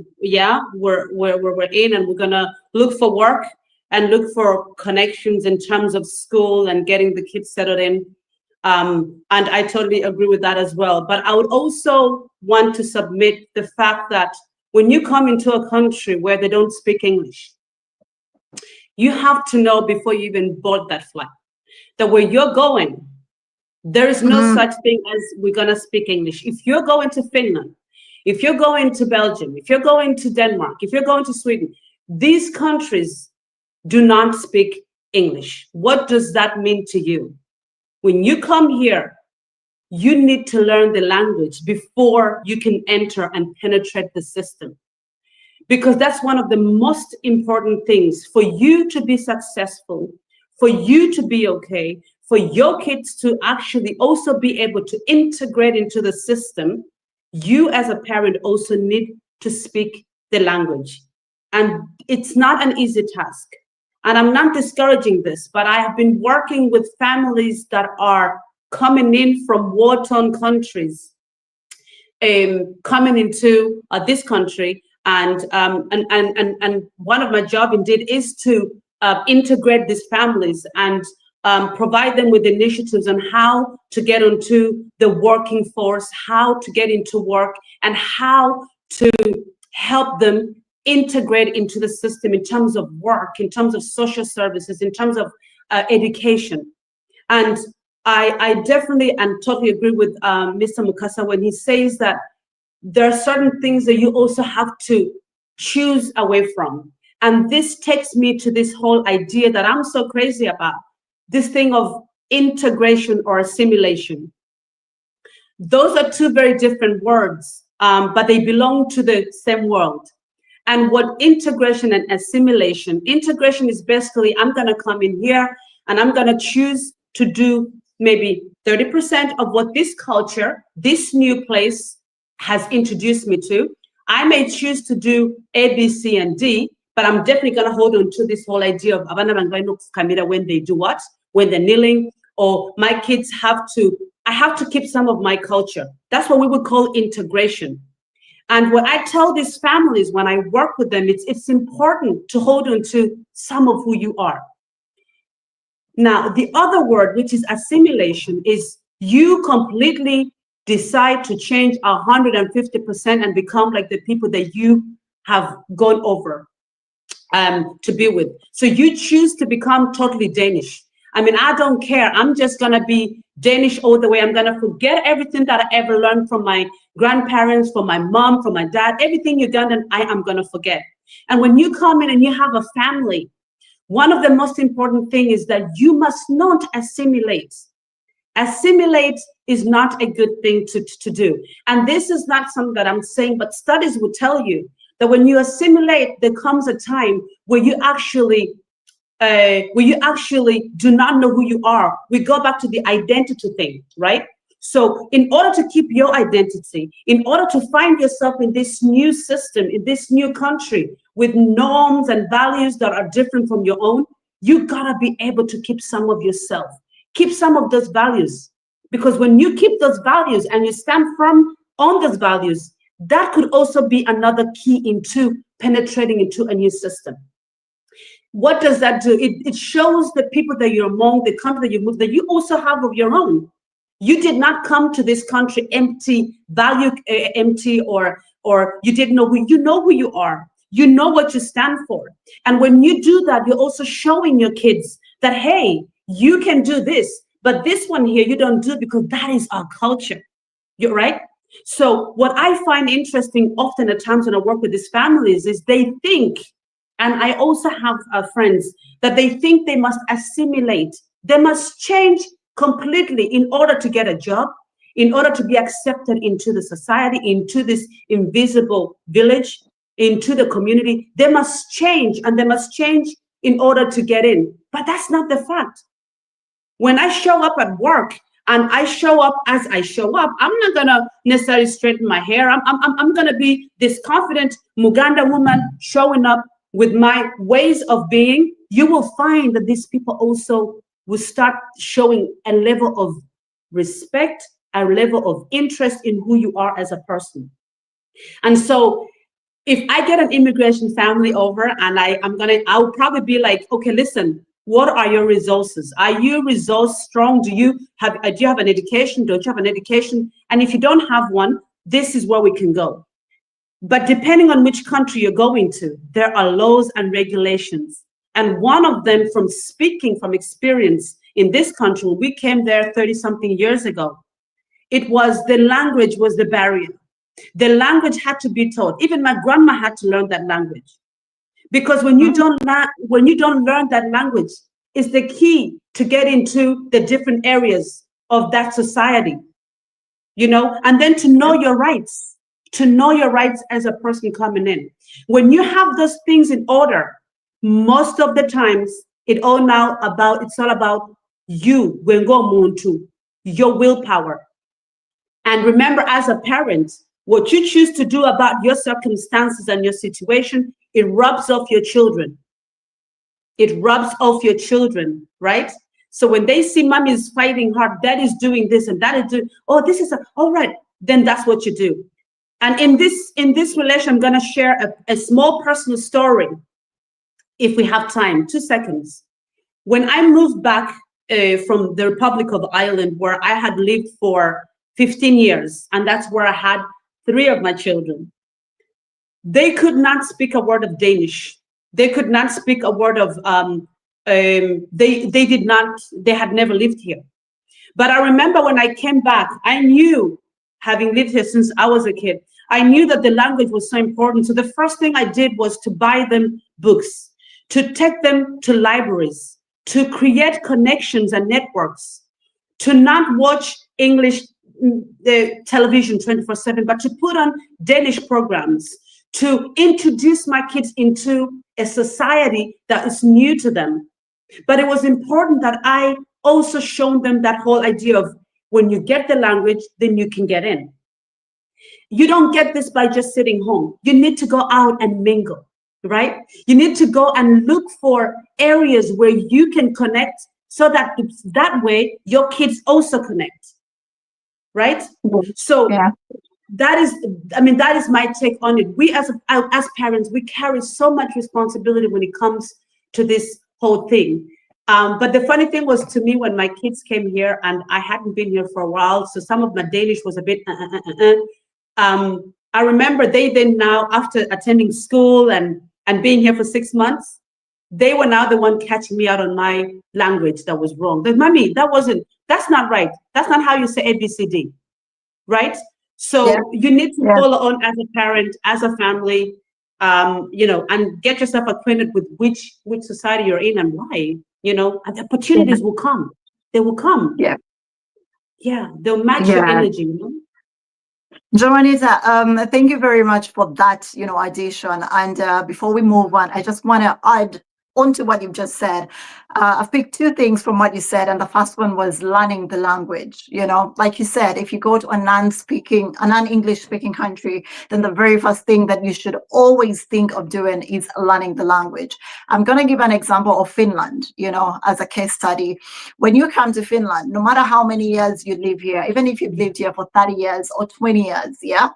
where we're in, and we're gonna look for work and look for connections in terms of school and getting the kids settled in. And I totally agree with that as well. But I would also want to submit the fact that when you come into a country where they don't speak English, you have to know before you even board that flight that where you're going, there is no such thing as we're going to speak English. If you're going to Finland, if you're going to Belgium, if you're going to Denmark, if you're going to Sweden, these countries do not speak English. What does that mean to you? When you come here, you need to learn the language before you can enter and penetrate the system. Because that's one of the most important things for you to be successful, for you to be okay, for your kids to actually also be able to integrate into the system. You as a parent also need to speak the language. And it's not an easy task. And I'm not discouraging this, but I have been working with families that are coming in from war-torn countries, coming into this country. And one of my job indeed is to integrate these families and provide them with initiatives on how to get onto the working force, how to get into work, and how to help them integrate into the system in terms of work, in terms of social services, in terms of education. And I definitely and totally agree with Mr. Mukasa when he says that there are certain things that you also have to choose away from. And this takes me to this whole idea that I'm so crazy about, this thing of integration or assimilation. Those are two very different words, but they belong to the same world. And what integration and assimilation, integration is basically, I'm gonna come in here and I'm gonna choose to do maybe 30% of what this culture, this new place has introduced me to. I may choose to do A, B, C, and D, but I'm definitely gonna hold on to this whole idea of when they do what, when they're kneeling, or my kids I have to keep some of my culture. That's what we would call integration. And what I tell these families when I work with them, it's important to hold on to some of who you are. Now, the other word, which is assimilation, is you completely decide to change 150% and become like the people that you have gone over to be with. So you choose to become totally Danish. I mean, I don't care. I'm just going to be Danish all the way. I'm going to forget everything that I ever learned from my grandparents, from my mom, from my dad, everything Ugandan, I am going to forget. And when you come in and you have a family, one of the most important things is that you must not assimilate. Assimilate is not a good thing to do. And this is not something that I'm saying, but studies will tell you that when you assimilate, there comes a time where you actually do not know who you are. We go back to the identity thing, right? So in order to keep your identity, in order to find yourself in this new system, in this new country, with norms and values that are different from your own, you gotta be able to keep some of yourself, keep some of those values. Because when you keep those values and you stand firm on those values, that could also be another key into penetrating into a new system. What does that do? It shows the people that you're among, the country that you move, that you also have of your own. You did not come to this country empty, empty, or you didn't know who you know who you are. You know what you stand for. And when you do that, you're also showing your kids that, hey, you can do this, but this one here, you don't do because that is our culture. You're right. So what I find interesting often at times when I work with these families is they think, and I also have friends, that they think they must assimilate. They must change completely in order to get a job, in order to be accepted into the society, into this invisible village, into the community, they must change, and they must change in order to get in. But that's not the fact. When I show up at work and I show up as I show up, I'm not gonna necessarily straighten my hair. I'm gonna be this confident Muganda woman showing up with my ways of being. You will find that these people also will start showing a level of respect, a level of interest in who you are as a person. And so if I get an immigration family over and I'll probably be like, okay, listen, what are your resources? Are you resource strong? Do you have an education? Don't you have an education? And if you don't have one, this is where we can go. But depending on which country you're going to, there are laws and regulations. And one of them, from speaking from experience in this country, when we came there 30-something years ago, it was the language was the barrier. The language had to be taught. Even my grandma had to learn that language. Because when you don't learn that language, it's the key to get into the different areas of that society, you know, and then to know your rights as a person coming in. When you have those things in order, most of the times it's all about you, Wengo Muntu, your willpower. And remember, as a parent, what you choose to do about your circumstances and your situation, it rubs off your children. It rubs off your children, right? So when they see mommy is fighting hard, dad is doing this and that is doing, oh, this is all right, then that's what you do. And in this relation, I'm gonna share a small personal story, if we have time, 2 seconds. When I moved back from the Republic of Ireland, where I had lived for 15 years, and that's where I had 3 of my children. They could not speak a word of Danish. They could not speak a word of, they had never lived here. But I remember when I came back, I knew, having lived here since I was a kid, I knew that the language was so important. So the first thing I did was to buy them books, to take them to libraries, to create connections and networks, to not watch English the television 24/7, but to put on Danish programs, to introduce my kids into a society that is new to them. But it was important that I also showed them that whole idea of when you get the language, then you can get in. You don't get this by just sitting home. You need to go out and mingle, right? You need to go and look for areas where you can connect, so that way your kids also connect. Right? So yeah. That is my take on it. We as parents, we carry so much responsibility when it comes to this whole thing. But the funny thing was, to me, when my kids came here, and I hadn't been here for a while, so some of my Danish was a bit I remember they then, now after attending school and being here for 6 months, they were now the one catching me out on my language that was wrong. But mommy, that's not right. That's not how you say ABCD, right? So yeah. You need to follow on as a parent, as a family, you know, and get yourself acquainted with which society you're in and why, you know, and the opportunities will come. They will come. Yeah. Yeah, they'll match your energy, you know? Joanita, thank you very much for that, you know, addition. And before we move on, I just want to add onto what you've just said. I've picked 2 things from what you said, and the first one was learning the language. You know, like you said, if you go to a non-English speaking country, then the very first thing that you should always think of doing is learning the language. I'm going to give an example of Finland, you know, as a case study. When you come to Finland, no matter how many years you live here, even if you've lived here for 30 years or 20 years, yeah,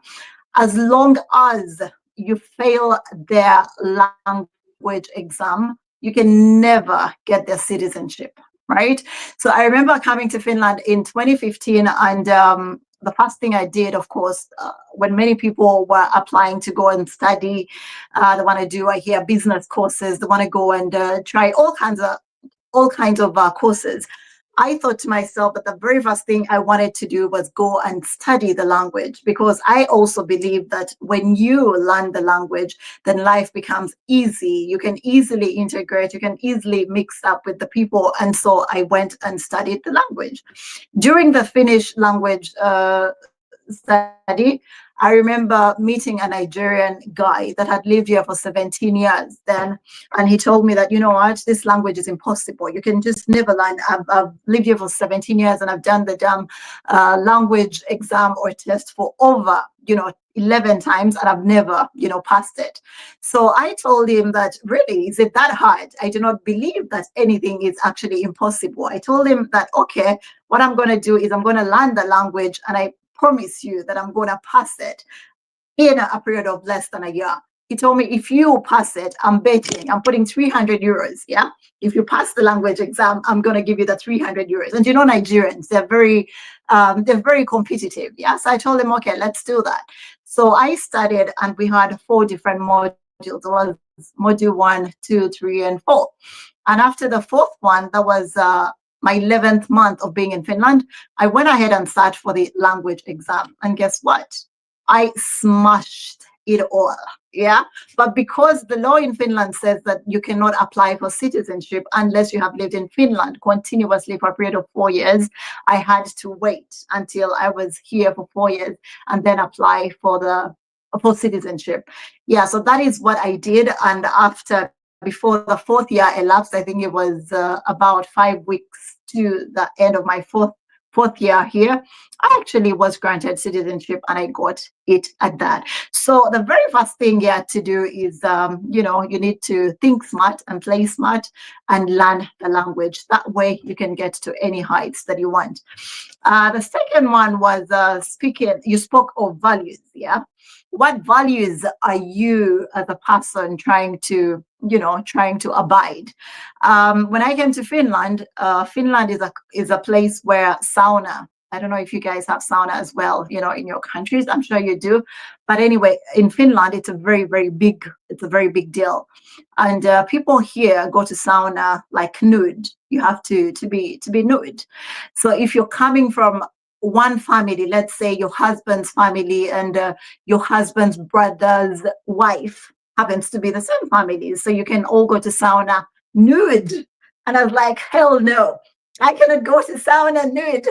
as long as you fail their language exam, you can never get their citizenship, right? So I remember coming to Finland in 2015, and the first thing I did, of course, when many people were applying to go and study, they want to do, I hear, business courses, they want to go and try all kinds of courses. I thought to myself that the very first thing I wanted to do was go and study the language, because I also believe that when you learn the language, then life becomes easy. You can easily integrate, you can easily mix up with the people. And so I went and studied the language. During the Finnish language study, I remember meeting a Nigerian guy that had lived here for 17 years then, and he told me that, you know what, this language is impossible. You can just never learn. I've lived here for 17 years and I've done the damn language exam or test for over, 11 times, and I've never, passed it. So I told him that, really, is it that hard? I do not believe that anything is actually impossible. I told him that, okay, what I'm going to do is I'm going to learn the language, and I promise you that I'm going to pass it in a period of less than a year. He told me, if you pass it, I'm betting, I'm putting 300 euros. Yeah. If you pass the language exam, I'm going to give you the 300 euros. And Nigerians, they're very competitive. Yeah. So I told him, okay, let's do that. So I studied, and we had 4 different modules. It was module 1, 2, 3, and 4. And after the 4th one, that was my 11th month of being in Finland, I went ahead and sat for the language exam. And guess what? I smashed it all. Yeah. But because the law in Finland says that you cannot apply for citizenship unless you have lived in Finland continuously for a period of 4 years, I had to wait until I was here for 4 years and then apply for citizenship. Yeah. So that is what I did. And before the 4th year elapsed, I think it was about 5 weeks to the end of my fourth year here, I actually was granted citizenship, and I got it at that. So the very first thing you have to do is, you need to think smart and play smart and learn the language. That way you can get to any heights that you want. The second one was you spoke of values. Yeah. What values are you as a person trying to abide? When I came to Finland, Finland is a place where sauna. I don't know if you guys have sauna as well, in your countries. I'm sure you do. But anyway, in Finland, it's a very big deal. And people here go to sauna like nude. You have to be nude. So if you're coming from one family, let's say your husband's family and your husband's brother's wife happens to be the same family, so you can all go to sauna nude. And I was like, hell no, I cannot go to sauna nude.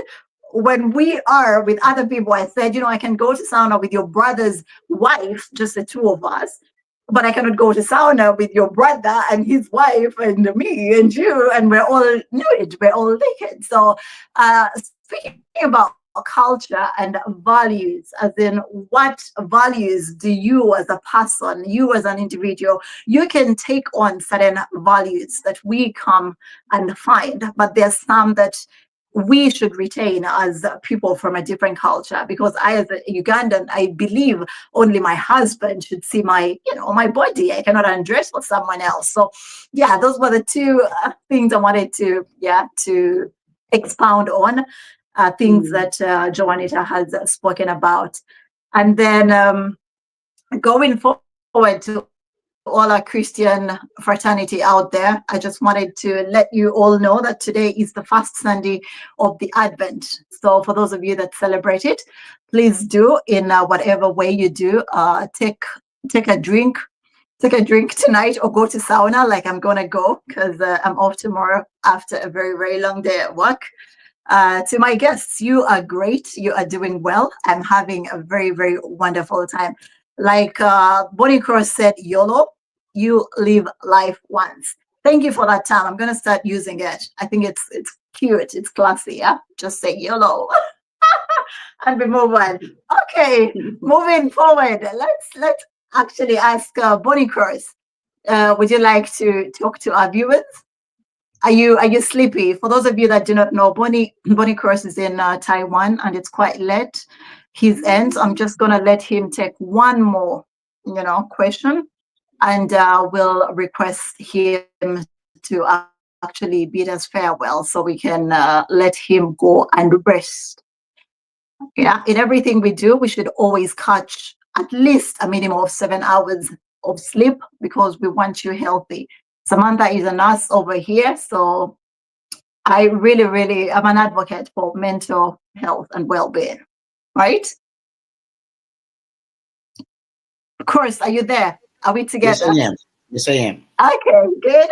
When we are with other people, I said, I can go to sauna with your brother's wife, just the 2 of us, but I cannot go to sauna with your brother and his wife and me and you, and we're all nude, we're all naked. So speaking about culture and values, as in what values do you as a person, you as an individual, you can take on certain values that we come and find, but there's some that we should retain as people from a different culture, because I, as a Ugandan, I believe only my husband should see my body. I cannot undress for someone else. So yeah, those were the 2 things I wanted to expound on. Things that Joanita has spoken about. And then going forward to all our Christian fraternity out there, I just wanted to let you all know that today is the first Sunday of the Advent. So for those of you that celebrate it, please do, in whatever way you do, take a drink. Take a drink tonight or go to sauna like I'm going to go, because I'm off tomorrow after a very, very long day at work. To my guests, you are great. You are doing well. I'm having a very, very wonderful time. Like Bonnie Cross said, YOLO, you live life once. Thank you for that term. I'm going to start using it. I think it's cute. It's classy. Yeah. Just say YOLO and we move on. Okay. Moving forward. Let's actually ask Bonnie Cross. Would you like to talk to our viewers? Are you sleepy? For those of you that do not know, Bonnie Cross is in Taiwan, and it's quite late. His ends. I'm just gonna let him take one more, question, and we'll request him to actually bid us farewell, so we can let him go and rest. Yeah. In everything we do, we should always catch at least a minimum of 7 hours of sleep, because we want you healthy. Samantha is a nurse over here, so I really am an advocate for mental health and well-being, right? Of course, are you there? Are we together? Yes, I am. Okay, good.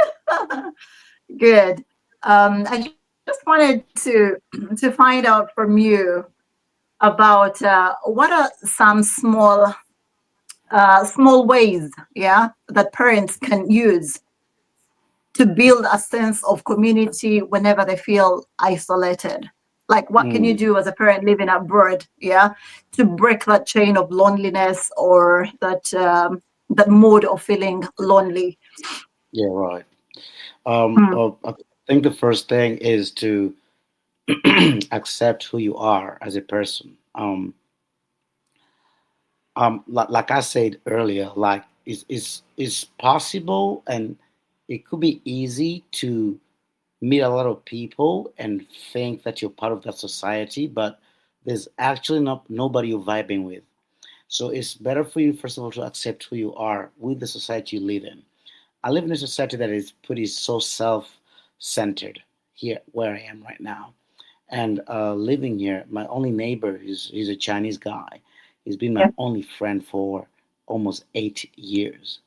Good. I just wanted to find out from you, about what are some small ways, yeah, that parents can use to build a sense of community whenever they feel isolated. Like, what can you do as a parent living abroad, yeah, to break that chain of loneliness or that mood of feeling lonely? Yeah, right. Mm, I think the first thing is to accept who you are as a person. Like I said earlier, like it's possible and it could be easy to meet a lot of people and think that you're part of that society, but there's actually not nobody you're vibing with. So it's better for you, first of all, to accept who you are with the society you live in. I live in a society that is pretty so self-centered here where I am right now. And living here, my only neighbor is he's a Chinese guy. He's been my yeah. only friend for almost 8 years.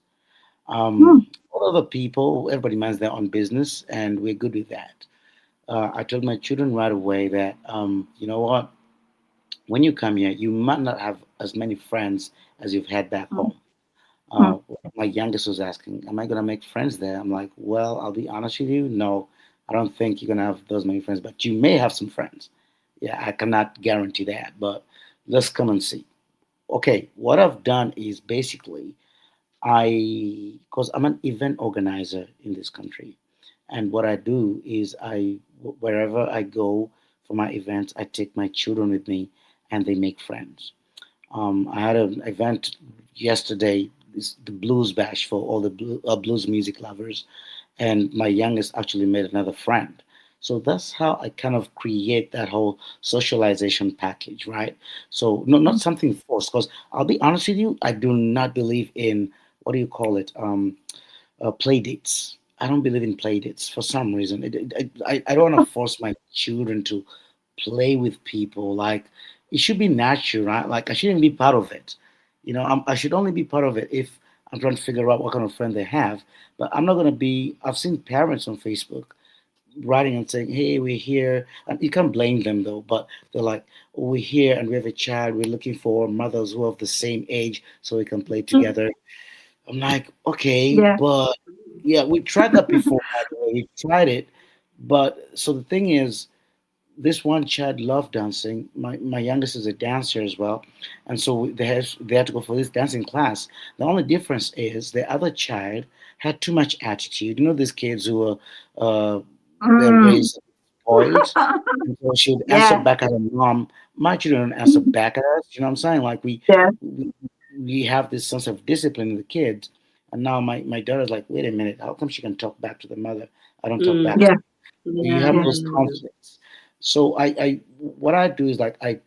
Mm, All other people, everybody minds their own business, and we're good with that. I told my children right away that, you know what, when you come here, you might not have as many friends as you've had back mm, home. mm, Uh, my youngest was asking, "Am I gonna make friends there?" I'm like, "Well, I'll be honest with you. No, I don't think you're gonna have those many friends, but you may have some friends. Yeah, I cannot guarantee that, but let's come and see." Okay, what I've done is basically because I'm an event organizer in this country, and what I do is wherever I go for my events, I take my children with me, and they make friends. I had an event yesterday, the Blues Bash for all the blues music lovers, and my youngest actually made another friend. So that's how I kind of create that whole socialization package, right? So no, not something forced. Because I'll be honest with you, I do not believe in what do you call it? Play dates. I don't believe in play dates for some reason. I don't want to force my children to play with people. Like it should be natural, right? Like I shouldn't be part of it. I should only be part of it if I'm trying to figure out what kind of friend they have. But I'm not gonna be. I've seen parents on Facebook writing and saying, "Hey, we're here," and you can't blame them though. But they're like, "Oh, we're here and we have a child. We're looking for mothers who are of the same age so we can play mm, together." I'm like, okay, yeah. but yeah, we tried that before. By the way, we tried it, but so the thing is, this one child loved dancing. My youngest is a dancer as well, and so they had to go for this dancing class. The only difference is the other child had too much attitude. You know, these kids who are they're Mm. raised spoiled, and so she would answer Yeah. back at her mom. My children don't answer back at us. You know what I'm saying? Like Yeah. we, we have this sense of discipline in the kids. And now my daughter's like, wait a minute, how come she can talk back to the mother? I don't talk back to Yeah. her. You Yeah, have Yeah. those conflicts. So what I do is like I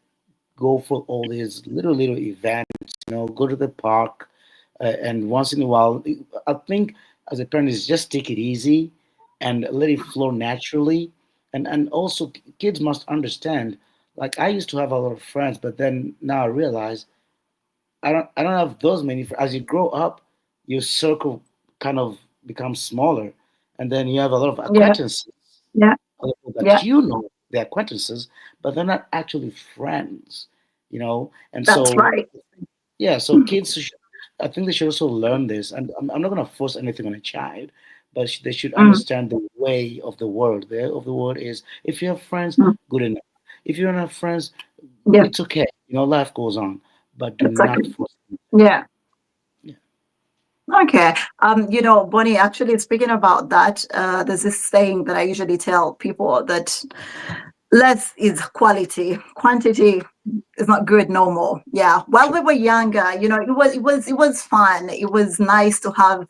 go for all these little events, go to the park, and once in a while, I think as a parent is just take it easy and let it flow naturally, and also kids must understand. Like I used to have a lot of friends, but then now I realize I don't have those many. As you grow up, your circle kind of becomes smaller, and then you have a lot of Yeah. acquaintances, Yeah. other people that Yeah. they're acquaintances, but they're not actually friends, And That's so, right. yeah, so kids, I think they should also learn this. And I'm not going to force anything on a child, but they should Mm, understand the way of the world. The way of the world is if you have friends, mm. good enough. If you don't have friends, Yeah. it's okay. Life goes on, but do not Exactly. force. Yeah. Yeah. Okay. Bonnie, actually speaking about that, there's this saying that I usually tell people that less is quality. Quantity is not good no more. Yeah. While we were younger, it was fun. It was nice to have,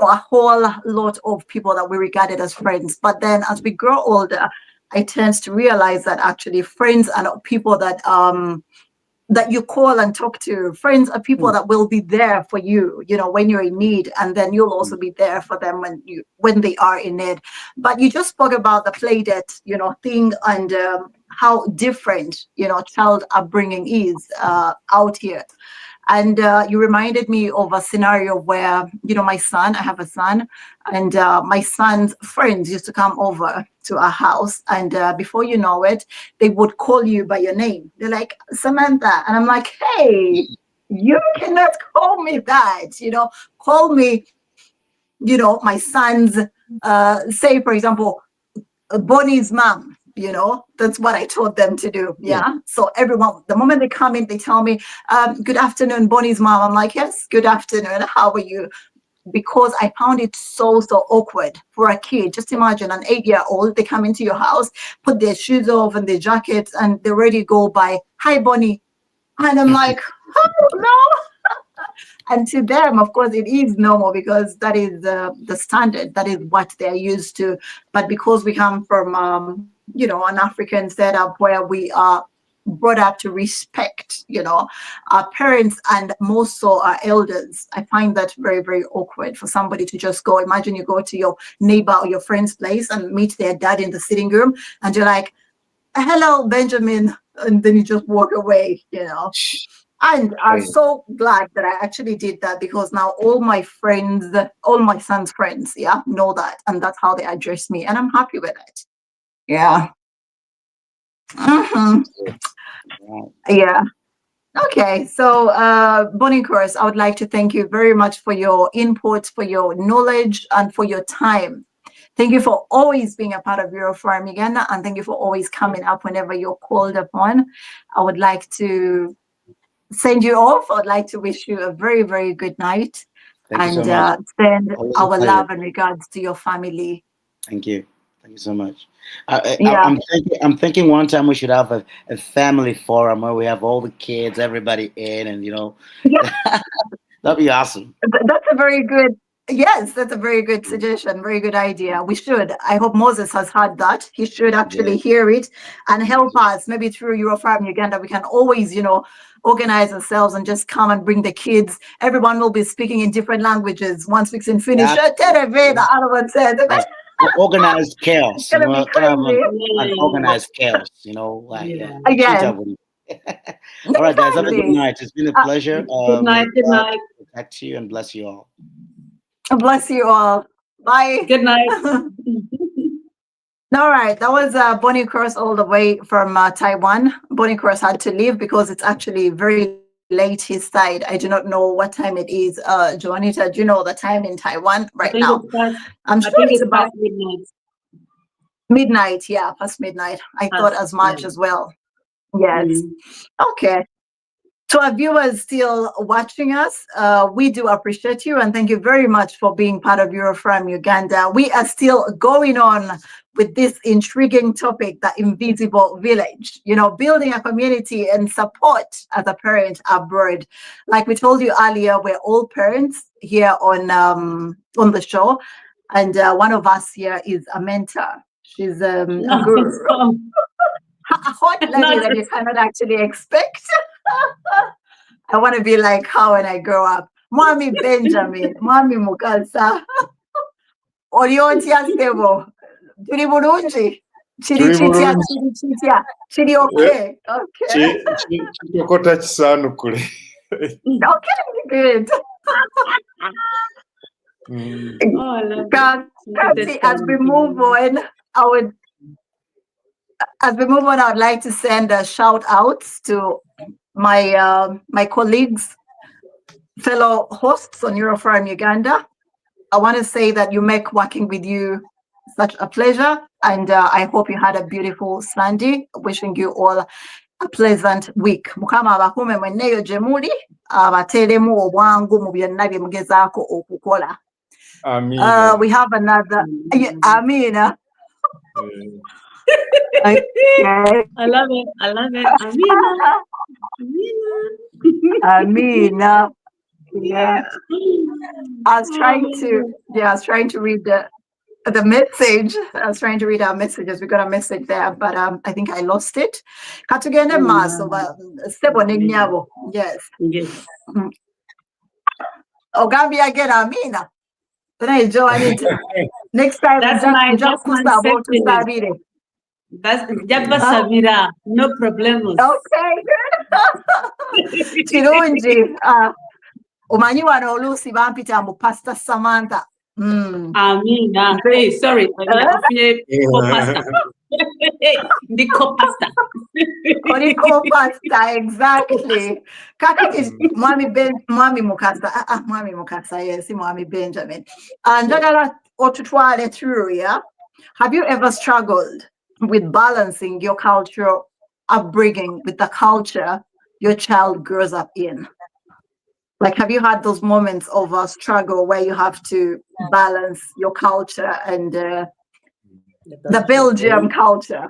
a whole lot of people that we regarded as friends. But then as we grow older, I tend to realize that actually friends are not people that you call and talk to. Friends are people Mm, that will be there for you, when you're in need, and then you'll also mm, be there for them when they are in need. But you just spoke about the play date, thing, and how different, child upbringing is out here. And you reminded me of a scenario where, I have a son, and my son's friends used to come over to a house, and before you know it, they would call you by your name. They're like, Samantha. And I'm like, hey, you cannot call me that, call me, my son's, say, for example, Bonnie's mom. That's what I told them to do. Yeah. So everyone, the moment they come in, they tell me, good afternoon, Bonnie's mom. I'm like, yes, good afternoon. How are you? Because I found it so awkward for a kid. Just imagine an 8-year-old, they come into your house, put their shoes off and their jackets, and they already go by, hi, Bonnie. And I'm like, oh, no. And to them, of course, it is normal because that is the standard. That is what they're used to. But because we come from, an African setup where we are brought up to respect, our parents and more so our elders, I find that very, very awkward for somebody to just go. Imagine you go to your neighbor or your friend's place and meet their dad in the sitting room, and you're like, hello, Benjamin, and then you just walk away, And I'm so glad that I actually did that, because now all my friends, all my son's friends, know that, and that's how they address me, and I'm happy with it. Yeah. Yeah. Okay. So, Bonnie Cross, I would like to thank you very much for your input, for your knowledge, and for your time. Thank you for always being a part of Eurofarm Uganda, and thank you for always coming up whenever you're called upon. I would like to send you off. I would like to wish you a very, very good night, and send our love and regards to your family. Thank you. Thank you so much. I'm thinking one time we should have a family forum where we have all the kids, everybody in, and that'd be awesome. That's a very good. Yes, that's a very good suggestion. Very good idea. We should. I hope Moses has heard that. He should actually hear it and help us. Maybe through Eurofarm Uganda, we can always, organize ourselves and just come and bring the kids. Everyone will be speaking in different languages. One speaks in Finnish. The other one says. Organized chaos. An organized chaos. Again. All right, guys. Have a good night. It's been a pleasure. Good night. Good night. Protect you and bless you all. Bless you all. Bye. Good night. All right, that was Bonnie Cross all the way from Taiwan. Bonnie Cross had to leave because it's actually very late his side. I do not know what time it is. Joanita, do you know the time in Taiwan right now? I'm sure it's about midnight. Midnight, yeah, past midnight. I thought as much as well. Yes. Okay. To our viewers still watching us, we do appreciate you, and thank you very much for being part of Eurofarm Uganda. We are still going on with this intriguing topic, the invisible village, building a community and support as a parent abroad. Like we told you earlier, we're all parents here on the show, and one of us here is a mentor. She's a guru. A hot lady that you cannot actually expect. I want to be like her when I grow up. Mommy Benjamin, Mommy Mukasa, Oriontia Stebo, Chiri Burunji, Chiri Chitia, Chiri okay. Okay, good. As we move on, I would like to send a shout outs to my colleagues, fellow hosts on Eurofarm Uganda. I want to say that you make working with you such a pleasure, and I hope you had a beautiful Sunday. Wishing you all a pleasant week. Mukama abakume mwenneyo gye muli, abateeremu obwangu mu byonna bye mugezaako okukola. We have another. Amina. Okay. I love it. Amina. Yeah. I was trying to read the message. I was trying to read our messages. We got a message there, but I think I lost it. Katugende maso sebone nyabo. Yes. Ogambia again, Amina. Then I join it. Next time, that's my second. That's Jabba Sabira, no problemos. Okay, good. Chirunji, umanyi wano oluusi bampita mu Pastor Samantha. Amina. Hey, sorry. Co-pastor. The co-pastor. Oniko pasta, exactly. Kati Mwami Mukasa. Mwami Mukasa, yes, Mwami Benjamin. And njagala otutwale through, yeah? Have you ever struggled with balancing your cultural upbringing with the culture your child grows up in? Like, have you had those moments of a struggle where you have to balance your culture and the Belgium culture?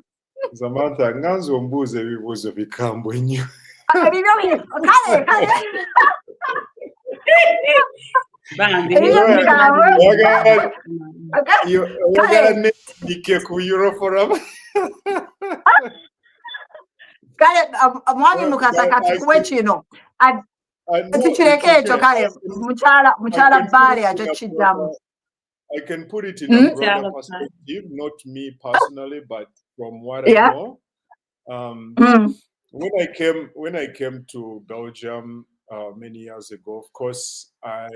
Samantha, nganzo mbuze ebibuuzo bikambwe nnyo. Oyagala neddike ku Euroforum. Kale Mwami Mukasa kati kuwe kino tukireke ekyo kale mukyala Bale ajo kiddamu. I can put it in a broader perspective, not me personally, but from what I know. When I came to Belgium many years ago, of course, I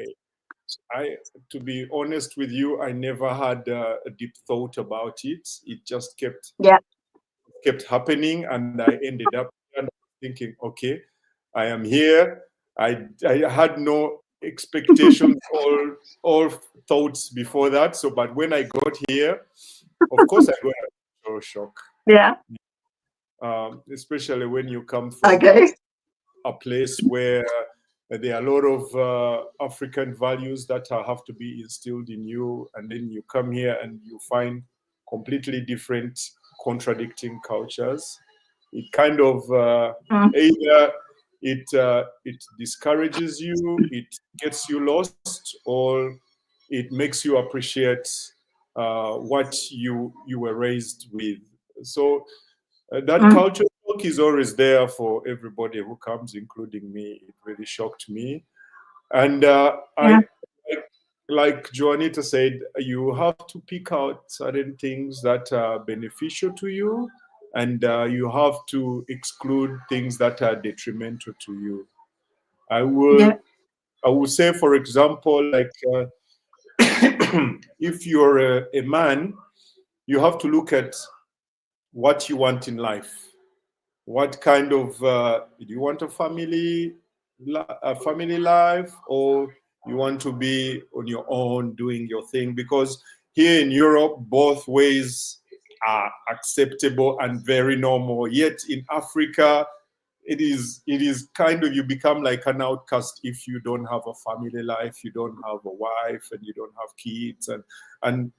to be honest with you, I never had a deep thought about it. It just kept happening, and I ended up thinking, okay, I am here. I had no expectations all thoughts before that. So, but when I got here, of course, I got a shock. Yeah. Especially when you come from a place where there are a lot of African values that have to be instilled in you, and then you come here and you find completely different, contradicting cultures. It kind of either it discourages you, it gets you lost, or it makes you appreciate what you were raised with. So that culture shock is always there for everybody who comes, including me. It really shocked me. And I, like Juanita said, you have to pick out certain things that are beneficial to you, and you have to exclude things that are detrimental to you. I will say, for example, like if you're a man, you have to look at what you want in life. What kind of do you want a family life, or you want to be on your own doing your thing? Because here in Europe, both ways are acceptable and very normal. Yet in Africa, it is kind of, you become like an outcast if you don't have a family life, you don't have a wife, and you don't have kids, and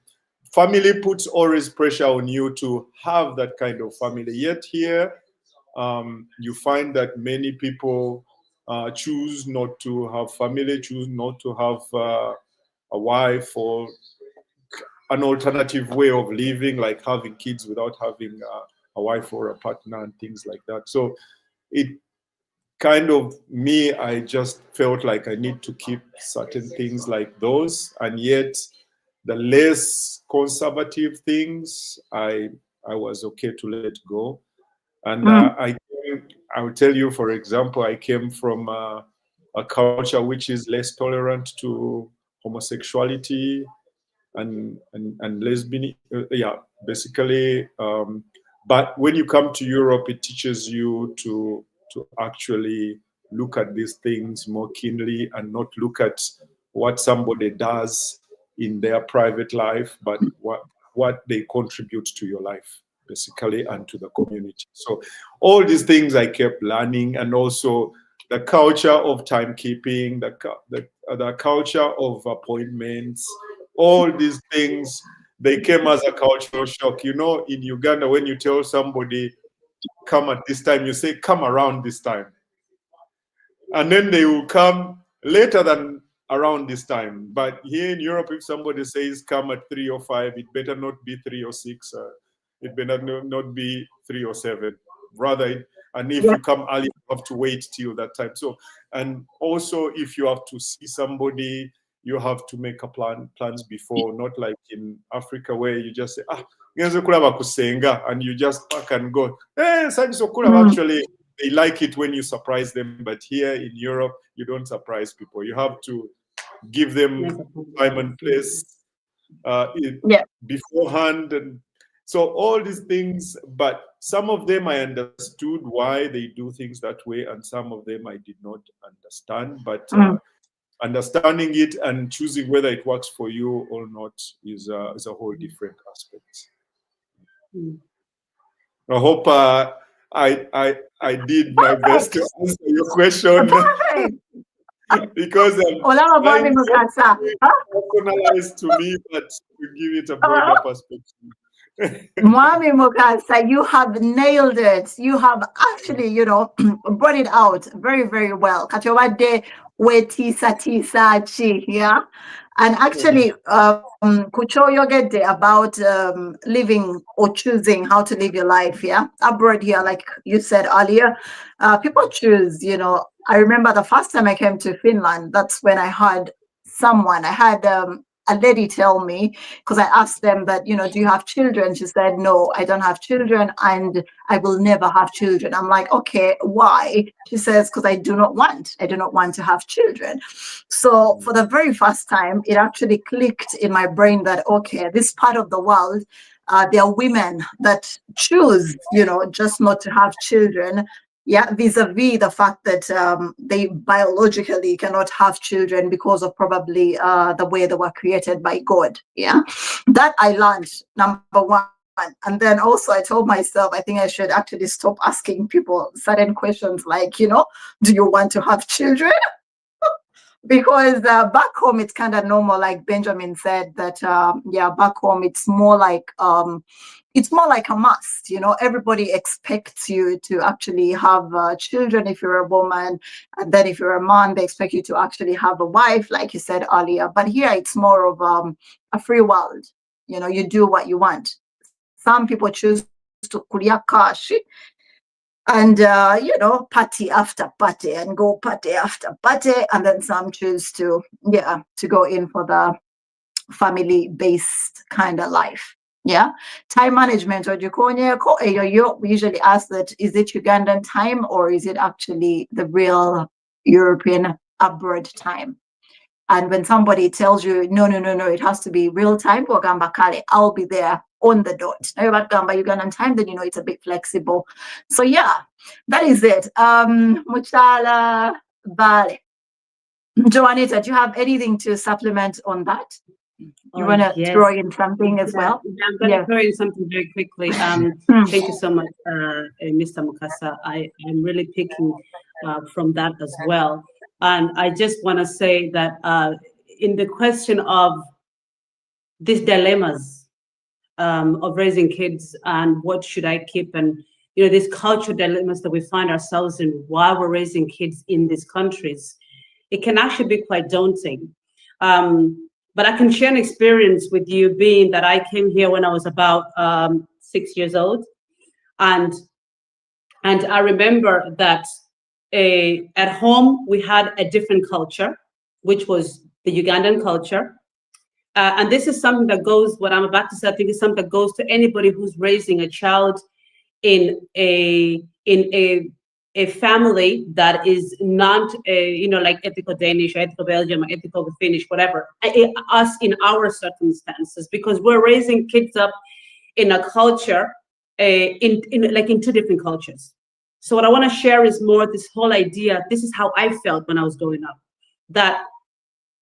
family puts always pressure on you to have that kind of family. Yet here, you find that many people choose not to have family, choose not to have a wife, or an alternative way of living, like having kids without having a wife or a partner and things like that. So it kind of, me, I just felt like I need to keep certain things like those, and yet the less conservative things, I was okay to let go. And I will tell you, for example, I came from a culture which is less tolerant to homosexuality and lesbian, basically. But when you come to Europe, it teaches you to actually look at these things more keenly and not look at what somebody does in their private life, but what they contribute to your life, basically, and to the community. So all these things I kept learning, and also the culture of timekeeping, the culture of appointments, all these things, they came as a cultural shock. You know, in Uganda, when you tell somebody, come at this time, you say, come around this time. And then they will come later than around this time. But here in Europe, if somebody says come at 3 or 5, it better not be 3 or 6. It better not be 3 or 7. Rather, and if you come early, you have to wait till that time. So, and also if you have to see somebody, you have to make plans before, not like in Africa where you just say, and you just pack and go. Actually, they like it when you surprise them, but here in Europe, you don't surprise people. You have to give them time and place, beforehand, and so all these things. But some of them I understood why they do things that way, and some of them I did not understand. But understanding it and choosing whether it works for you or not is a whole different aspect. I hope I did my best to answer your question. Because personalized to me, but to give it a broader perspective. Mwami Mukasa, you have nailed it. You have actually, brought it out very, very well. Kachowade wetisa chi, yeah. And actually, kuchoyogede about living or choosing how to live your life, yeah. Abroad here, like you said earlier, people choose. I remember the first time I came to Finland. That's when I had a lady tell me, because I asked them that, do you have children? She said, no, I don't have children, and I will never have children. I'm like, okay, why? She says, because I do not want to have children. So for the very first time, it actually clicked in my brain that, okay, this part of the world, there are women that choose, just not to have children. Yeah, vis-a-vis the fact that they biologically cannot have children because of probably the way they were created by God. Yeah, that I learned, number one. And then also I told myself, I think I should actually stop asking people certain questions like, do you want to have children? Because back home, it's kind of normal, like Benjamin said, that, back home, it's more like a must, everybody expects you to actually have children if you're a woman. And then if you're a man, they expect you to actually have a wife, like you said earlier. But here it's more of a free world. You do what you want. Some people choose to kulia kashi and, party after party and go party after party. And then some choose to go in for the family-based kind of life. Yeah, time management or we usually ask that, is it Ugandan time or is it actually the real European abroad time? And when somebody tells you, no, it has to be real time, I'll be there on the dot. Ugandan time, then it's a bit flexible. So yeah, that is it. Muchala Bale. Joanita, do you have anything to supplement on that? You want to throw in something as well? I'm going to throw in something very quickly. Thank you so much, Mr. Mukasa. I'm really picking from that as well. And I just want to say that in the question of these dilemmas of raising kids and what should I keep, and these cultural dilemmas that we find ourselves in while we're raising kids in these countries, it can actually be quite daunting. But I can share an experience with you, being that I came here when I was about 6 years old. And I remember that at home, we had a different culture, which was the Ugandan culture. And this is something that goes, what I'm about to say, I think is something that goes to anybody who's raising a child in a family that is not, like ethical Danish, or ethical Belgium, or ethical Finnish, whatever, us in our circumstances, because we're raising kids up in a culture, in two different cultures. So what I want to share is more this whole idea. This is how I felt when I was growing up, that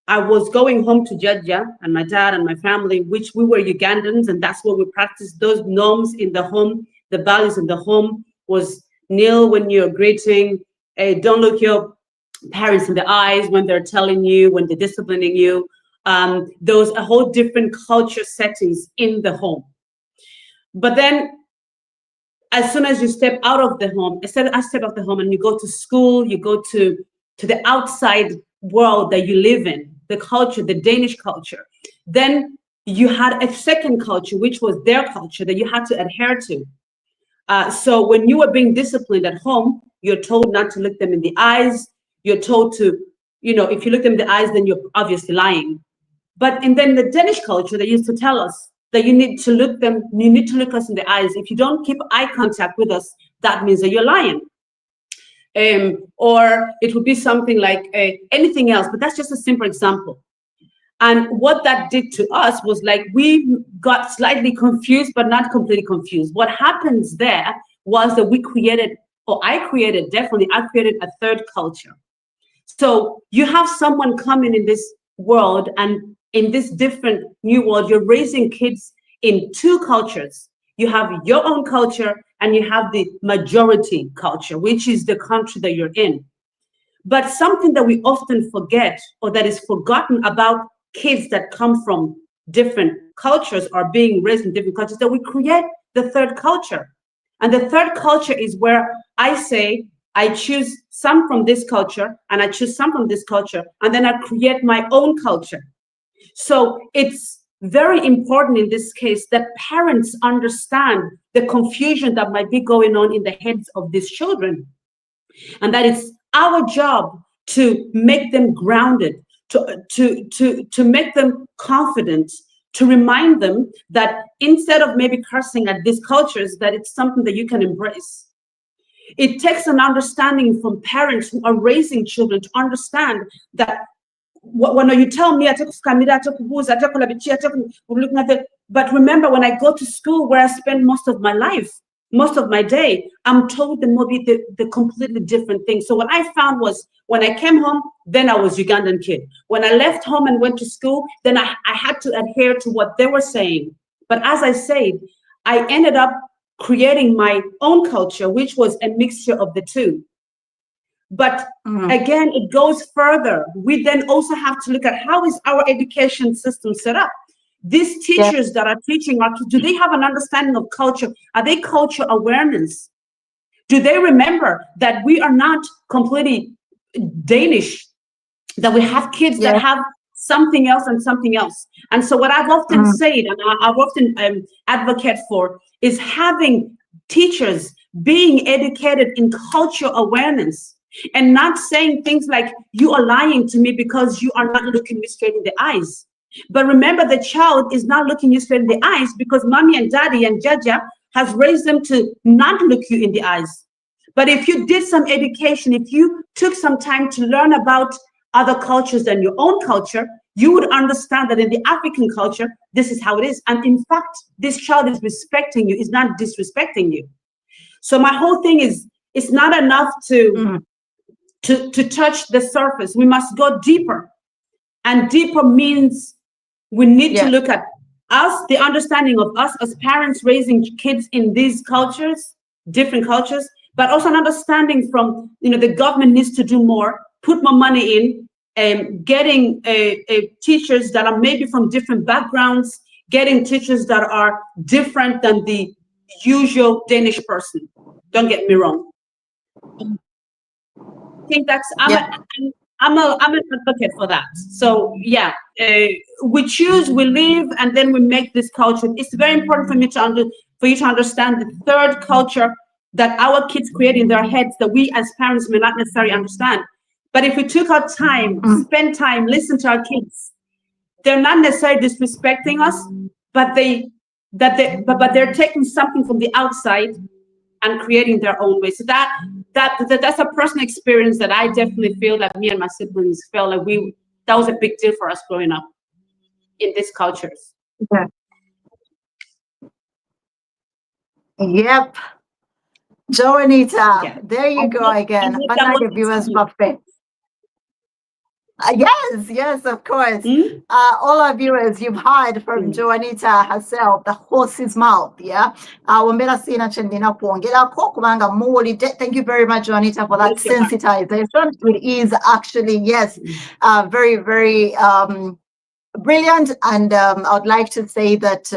I was going home to Jajja and my dad and my family, which we were Ugandans, and that's what we practiced. Those norms in the home, the values in the home was kneel when you're greeting, don't look your parents in the eyes when they're telling you, when they're disciplining you. Those a whole different culture settings in the home. But then as soon as you step out of the home, I step out of the home and you go to school, you go to the outside world that you live in, the culture, the Danish culture. Then you had a second culture, which was their culture that you had to adhere to. So when you were being disciplined at home, you're told not to look them in the eyes. You're told to, if you look them in the eyes, then you're obviously lying. But and then the Danish culture, they used to tell us that you need to look us in the eyes. If you don't keep eye contact with us, that means that you're lying. Or it would be something like anything else, but that's just a simple example. And what that did to us was like we got slightly confused, but not completely confused. What happens there was that we created, or I created a third culture. So you have someone coming in this world, and in this different new world, you're raising kids in two cultures. You have your own culture and you have the majority culture, which is the country that you're in. But something that we often forget, or that is forgotten about kids that come from different cultures or being raised in different cultures, that we create the third culture. And the third culture is where I say, I choose some from this culture and I choose some from this culture, and then I create my own culture. So it's very important in this case that parents understand the confusion that might be going on in the heads of these children, and that it's our job to make them grounded, to make them confident, to remind them that instead of maybe cursing at these cultures, that it's something that you can embrace. It takes an understanding from parents who are raising children to understand that when you tell me, but remember, when I go to school where I spend most of my life, most of my day, I'm told them will be the completely different thing. So what I found was when I came home, then I was Ugandan kid. When I left home and went to school, then I had to adhere to what they were saying. But as I said, I ended up creating my own culture, which was a mixture of the two. But again, it goes further. We then also have to look at how is our education system set up. These teachers that are teaching, do they have an understanding of culture? Are they culture awareness? Do they remember that we are not completely Danish, that we have kids that have something else and something else? And so what I've often said, and I've often advocate for, is having teachers being educated in culture awareness, and not saying things like, you are lying to me because you are not looking me straight in the eyes. But remember, the child is not looking you straight in the eyes because mommy and daddy and Jaja has raised them to not look you in the eyes. But if you did some education, if you took some time to learn about other cultures than your own culture, you would understand that in the African culture, this is how it is. And in fact, this child is respecting you, is not disrespecting you. So my whole thing is, it's not enough to touch the surface. We must go deeper. And deeper means we need to look at us, the understanding of us as parents raising kids in these cultures, different cultures, but also an understanding from, the government needs to do more, put more money in, getting teachers that are maybe from different backgrounds, getting teachers that are different than the usual Danish person. Don't get me wrong. I think that's, I'm an advocate for that. So we choose, we live, and then we make this culture. It's very important for you to understand the third culture that our kids create in their heads that we as parents may not necessarily understand. But if we took our time, spend time, listen to our kids, they're not necessarily disrespecting us, but they're taking something from the outside and creating their own way. So that's a personal experience that I definitely feel that me and my siblings felt like that was a big deal for us growing up in these cultures. Yep. Joanita, there you go again. Viewers buffet. Yes, of course. All our viewers, you've heard from Joanita herself, the horse's mouth. Thank you very much, Joanita, for that sensitization. It is actually, very, very brilliant. And I would like to say that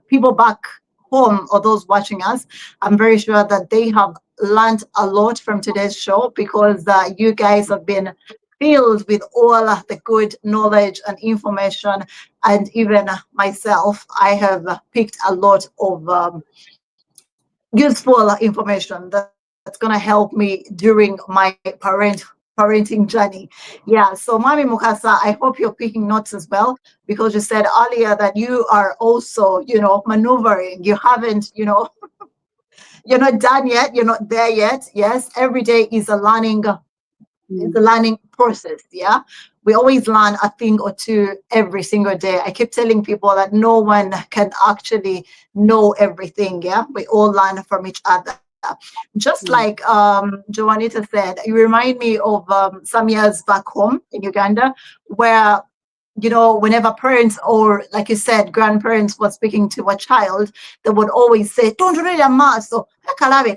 people back home or those watching us, I'm very sure that they have learned a lot from today's show, because you guys have been filled with all the good knowledge and information. And even myself, I have picked a lot of useful information that's going to help me during my parenting journey. So Mami Mukasa, I hope you're picking notes as well, because you said earlier that you are also, maneuvering. You haven't, you're not done yet. You're not there yet. Yes, every day is a learning process. Yeah, we always learn a thing or two every single day. I keep telling people that no one can actually know everything. Yeah, we all learn from each other. Just like Joanita said, you remind me of some years back home in Uganda, where whenever parents or, like you said, grandparents were speaking to a child, they would always say, "Don't read a mass." So, akakaba,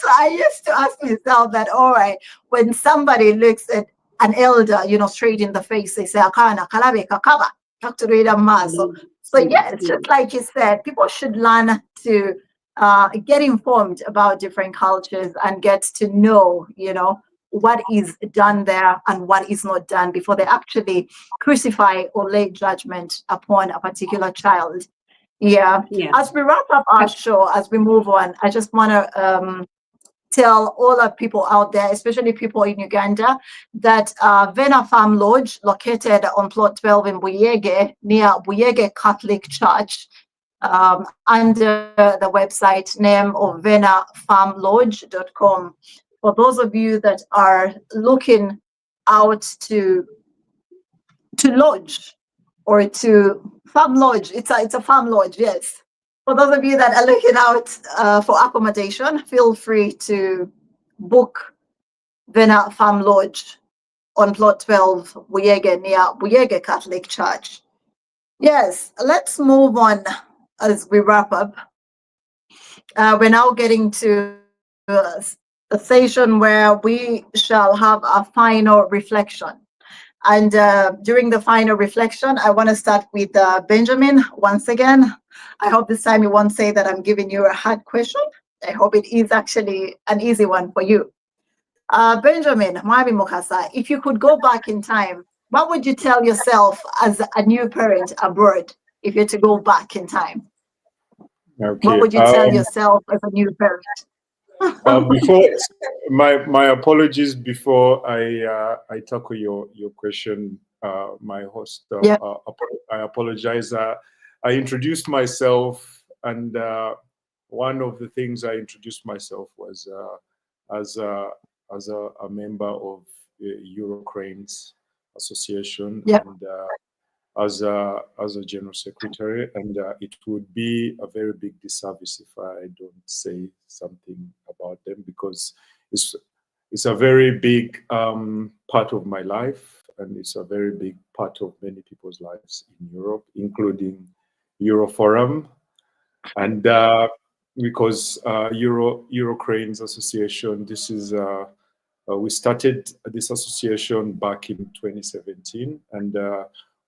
so I used to ask myself that, all right, when somebody looks at an elder, straight in the face, they say, "Akana, kalabe, kakaba," have to read a mass. So yeah, it's just like you said, people should learn to get informed about different cultures and get to know, what is done there and what is not done before they actually crucify or lay judgment upon a particular child. Yeah. As we wrap up our show, as we move on, I just want to tell all our people out there, especially people in Uganda, that Vena Farm Lodge, located on plot 12 in Buyege, near Buyege Catholic Church, under the website name of venafarmlodge.com. For those of you that are looking out to lodge or to farm lodge, it's a farm lodge, yes. For those of you that are looking out for accommodation, feel free to book Vena Farm Lodge on plot 12, Buyege, near Buyege Catholic Church. Yes, let's move on as we wrap up. We're now getting to a session where we shall have a final reflection. And during the final reflection, I want to start with Benjamin once again. I hope this time you won't say that I'm giving you a hard question. I hope it is actually an easy one for you. Benjamin, Mwami Mukasa, if you could go back in time, what would you tell yourself as a new parent abroad if you had to go back in time? Okay. What would you tell yourself as a new parent? Before my apologies before I tackle your question, my host. I apologize. I introduced myself, and one of the things I introduced myself was as a member of the Eurocranes Association, and as a general secretary, and it would be a very big disservice if I don't say something about them, because it's a very big part of my life, and it's a very big part of many people's lives in Europe, including Euroforum, and because Eurocranes Association, this is we started this association back in 2017, and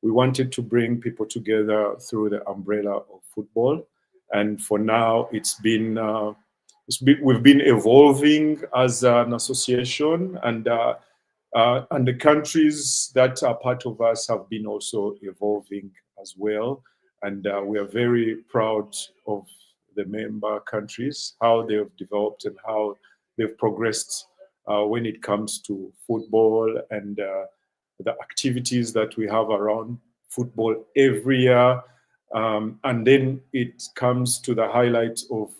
we wanted to bring people together through the umbrella of football. And for now, we've been evolving as an association, and the countries that are part of us have been also evolving as well. And we are very proud of the member countries, how they have developed and how they've progressed when it comes to football and the activities that we have around football every year. And then it comes to the highlight of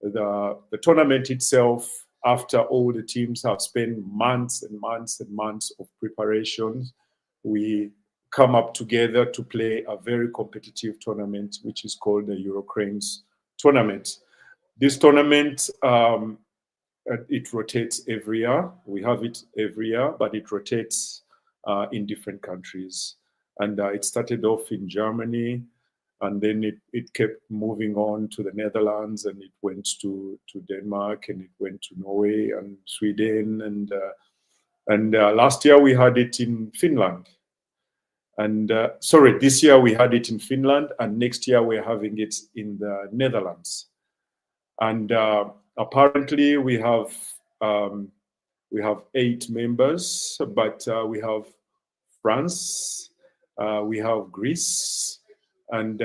the tournament itself. After all the teams have spent months and months and months of preparation, we come up together to play a very competitive tournament, which is called the Eurocranes tournament. This tournament, it rotates every year. We have it every year, but it rotates in different countries. And it started off in Germany, and then it kept moving on to the Netherlands, and it went to Denmark, and it went to Norway and Sweden, and last year we had it in Finland. And this year we had it in Finland, and next year we're having it in the Netherlands. And apparently we have 8 members, but we have France, we have Greece, and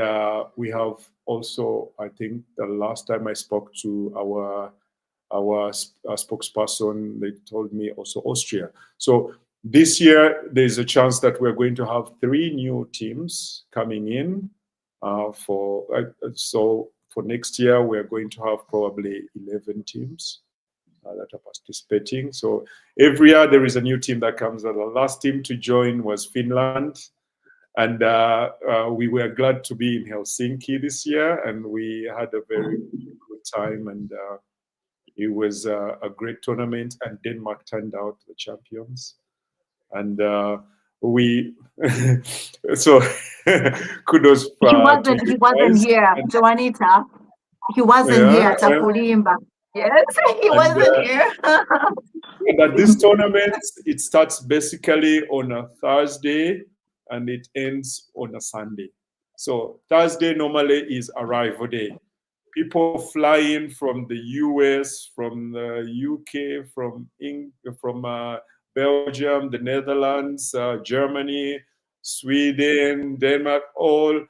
we have also, I think the last time I spoke to our spokesperson, they told me also Austria. So this year there's a chance that we're going to have 3 new teams coming in. So for next year we're going to have probably 11 teams. that are participating. So every year there is a new team that comes. The last team to join was Finland, and we were glad to be in Helsinki this year, and we had a very good time, and it was a great tournament, and Denmark turned out the champions. And we so kudos He wasn't guys. here, And, Joanita. He wasn't here, Takulimba. Yes, he wasn't here. And at this tournament, it starts basically on a Thursday and it ends on a Sunday. So Thursday normally is arrival day. People fly in from the US, from the UK, from Belgium, the Netherlands, Germany, Sweden, Denmark, all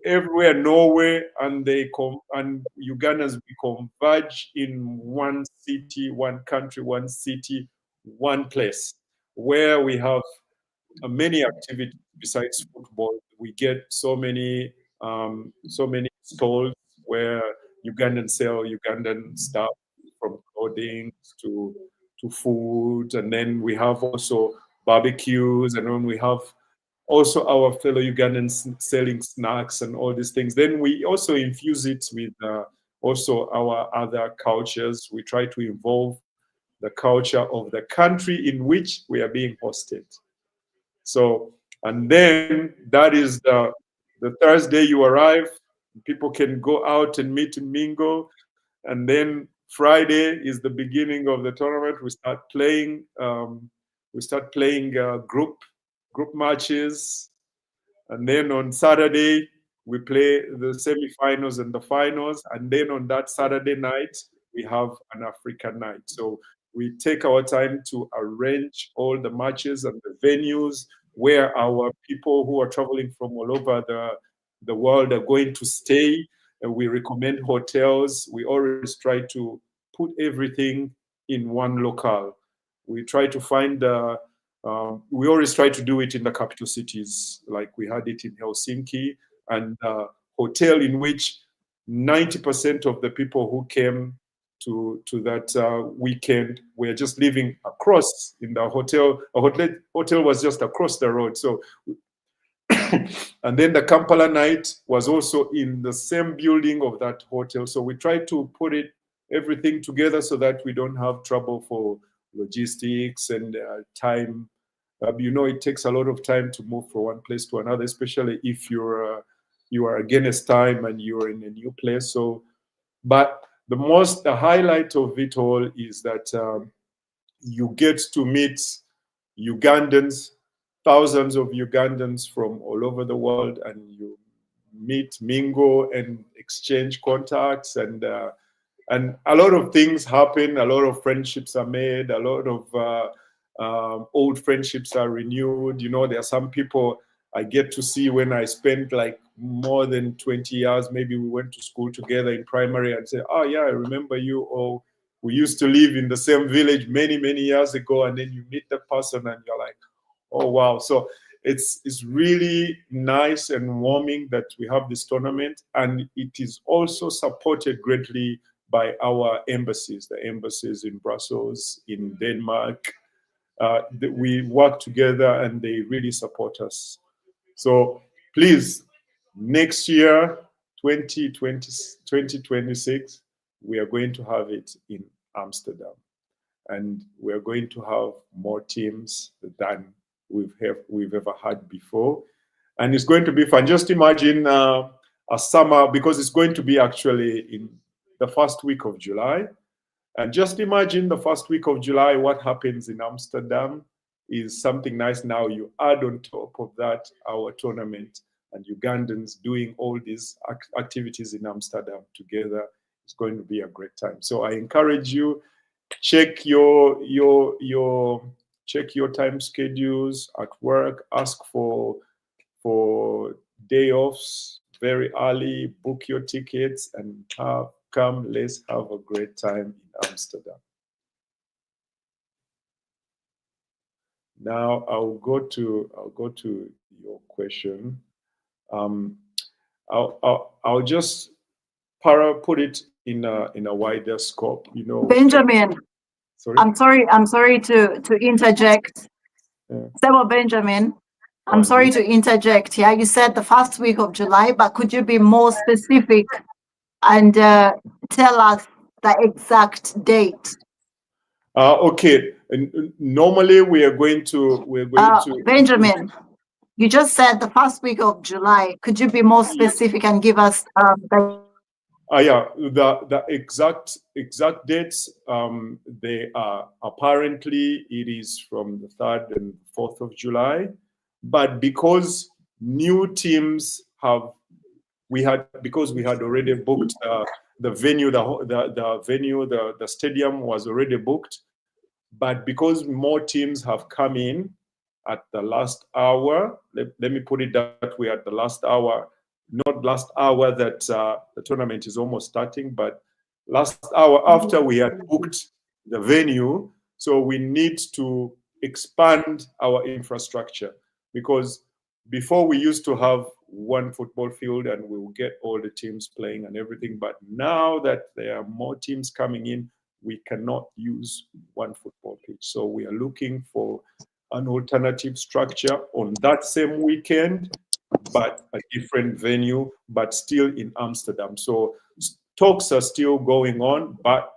everywhere, Norway, and they come, and Ugandans, we converge in one city, one country, one city, one place, where we have many activities besides football. We get so many stalls where Ugandans sell Ugandan stuff, from clothing to food, and then we have also barbecues, and then we have also our fellow Ugandans selling snacks and all these things. Then we also infuse it with also our other cultures. We try to involve the culture of the country in which we are being hosted. So, and then that is the Thursday you arrive, people can go out and meet and mingle. And then Friday is the beginning of the tournament. We start playing. Group matches, and then on Saturday we play the semi-finals and the finals. And then on that Saturday night we have an African night. So we take our time to arrange all the matches and the venues where our people who are traveling from all over the world are going to stay. And we recommend hotels. We always try to put everything in one locale. We try to find, we always try to do it in the capital cities, like we had it in Helsinki, and hotel in which 90% of the people who came to that weekend were just living across in the hotel. A hotel was just across the road. So, and then the Kampala night was also in the same building of that hotel. So we try to put everything together so that we don't have trouble for logistics and time. It takes a lot of time to move from one place to another, especially if you are against time and you're in a new place. So, but the highlight of it all is that you get to meet Ugandans, thousands of Ugandans from all over the world, and you meet, mingle, and exchange contacts, and a lot of things happen. A lot of friendships are made. A lot of old friendships are renewed. There are some people I get to see when I spend like more than 20 years. Maybe we went to school together in primary, and say, oh yeah, I remember you, or we used to live in the same village many, many years ago. And then you meet the person and you're like, oh wow. So it's really nice and warming that we have this tournament, and it is also supported greatly by our embassies, the embassies in Brussels, in Denmark. We work together and they really support us. So please, next year, 2026, we are going to have it in Amsterdam. And we're going to have more teams than we've ever had before. And it's going to be fun. Just imagine a summer, because it's going to be actually in the first week of July. And just imagine the first week of July, what happens in Amsterdam is something nice. Now you add on top of that our tournament and Ugandans doing all these activities in Amsterdam together. It's going to be a great time. So I encourage you, check your time schedules at work, ask for day offs very early, book your tickets, and come, let's have a great time in Amsterdam. Now I'll go to your question. I'll just put it in a wider scope, you know. Benjamin, Sorry. I'm sorry to interject. Yeah. Sebo Benjamin, I'm sorry to interject here. You said the first week of July, but could you be more specific and tell us the exact date? Okay. Normally we're going to Benjamin, you just said the first week of July. Could you be more specific and give us yeah, the exact dates. They are apparently it is from the 3rd and 4th of July, but because new teams we had already booked the venue, the stadium was already booked, but because more teams have come in at the last hour, let me put it that way, at the last hour. Not last hour that the tournament is almost starting, but last hour after we had booked the venue. So we need to expand our infrastructure, because before we used to have one football field and we will get all the teams playing and everything. But now that there are more teams coming in, we cannot use one football pitch. So we are looking for an alternative structure on that same weekend, but a different venue, but still in Amsterdam. So talks are still going on, but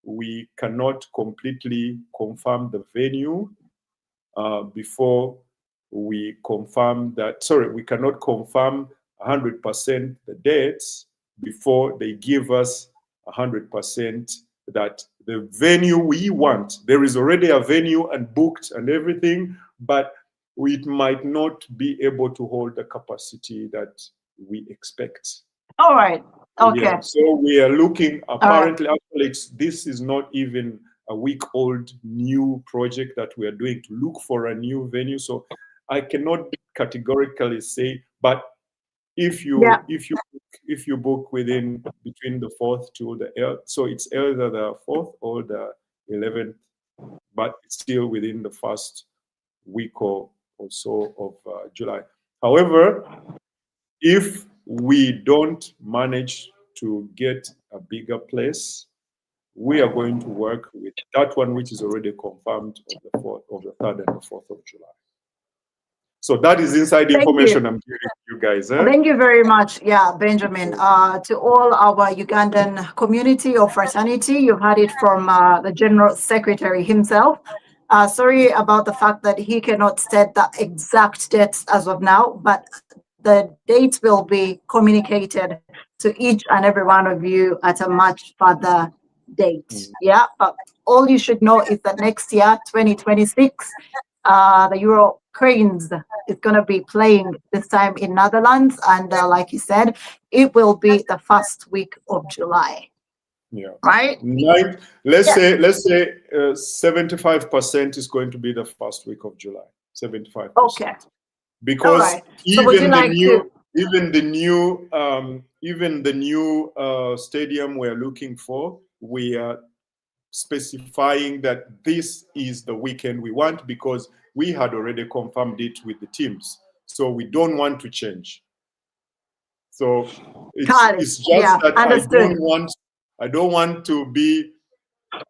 we cannot completely confirm the venue before we confirm that. Sorry, we cannot confirm 100% the dates before they give us 100% that the venue we want. There is already a venue and booked and everything, but we might not be able to hold the capacity that we expect. All right. Okay. Yeah, so we are looking, apparently, actually, this is not even a week-old new project that we are doing to look for a new venue. So I cannot categorically say, but if you book between the 4th to the, so it's either the 4th or the 11th, but it's still within the first week or so of July. However, if we don't manage to get a bigger place, we are going to work with that one, which is already confirmed of the 3rd and the 4th of July. So that is inside information I'm giving you guys. Thank you very much. Yeah, Benjamin. To all our Ugandan community or fraternity, you've heard it from the General Secretary himself. Sorry about the fact that he cannot state the exact dates as of now, but the dates will be communicated to each and every one of you at a much further date. Yeah, but all you should know is that next year, 2026, the Euro Cranes is going to be playing this time in Netherlands, and like you said, it will be the first week of July. Yeah. Right. Let's say 75% is going to be the first week of July. 75%. Okay. Because right. So even the new stadium we're looking for, we are specifying that this is the weekend we want, because we had already confirmed it with the teams. So we don't want to change. So it's just that I don't want to be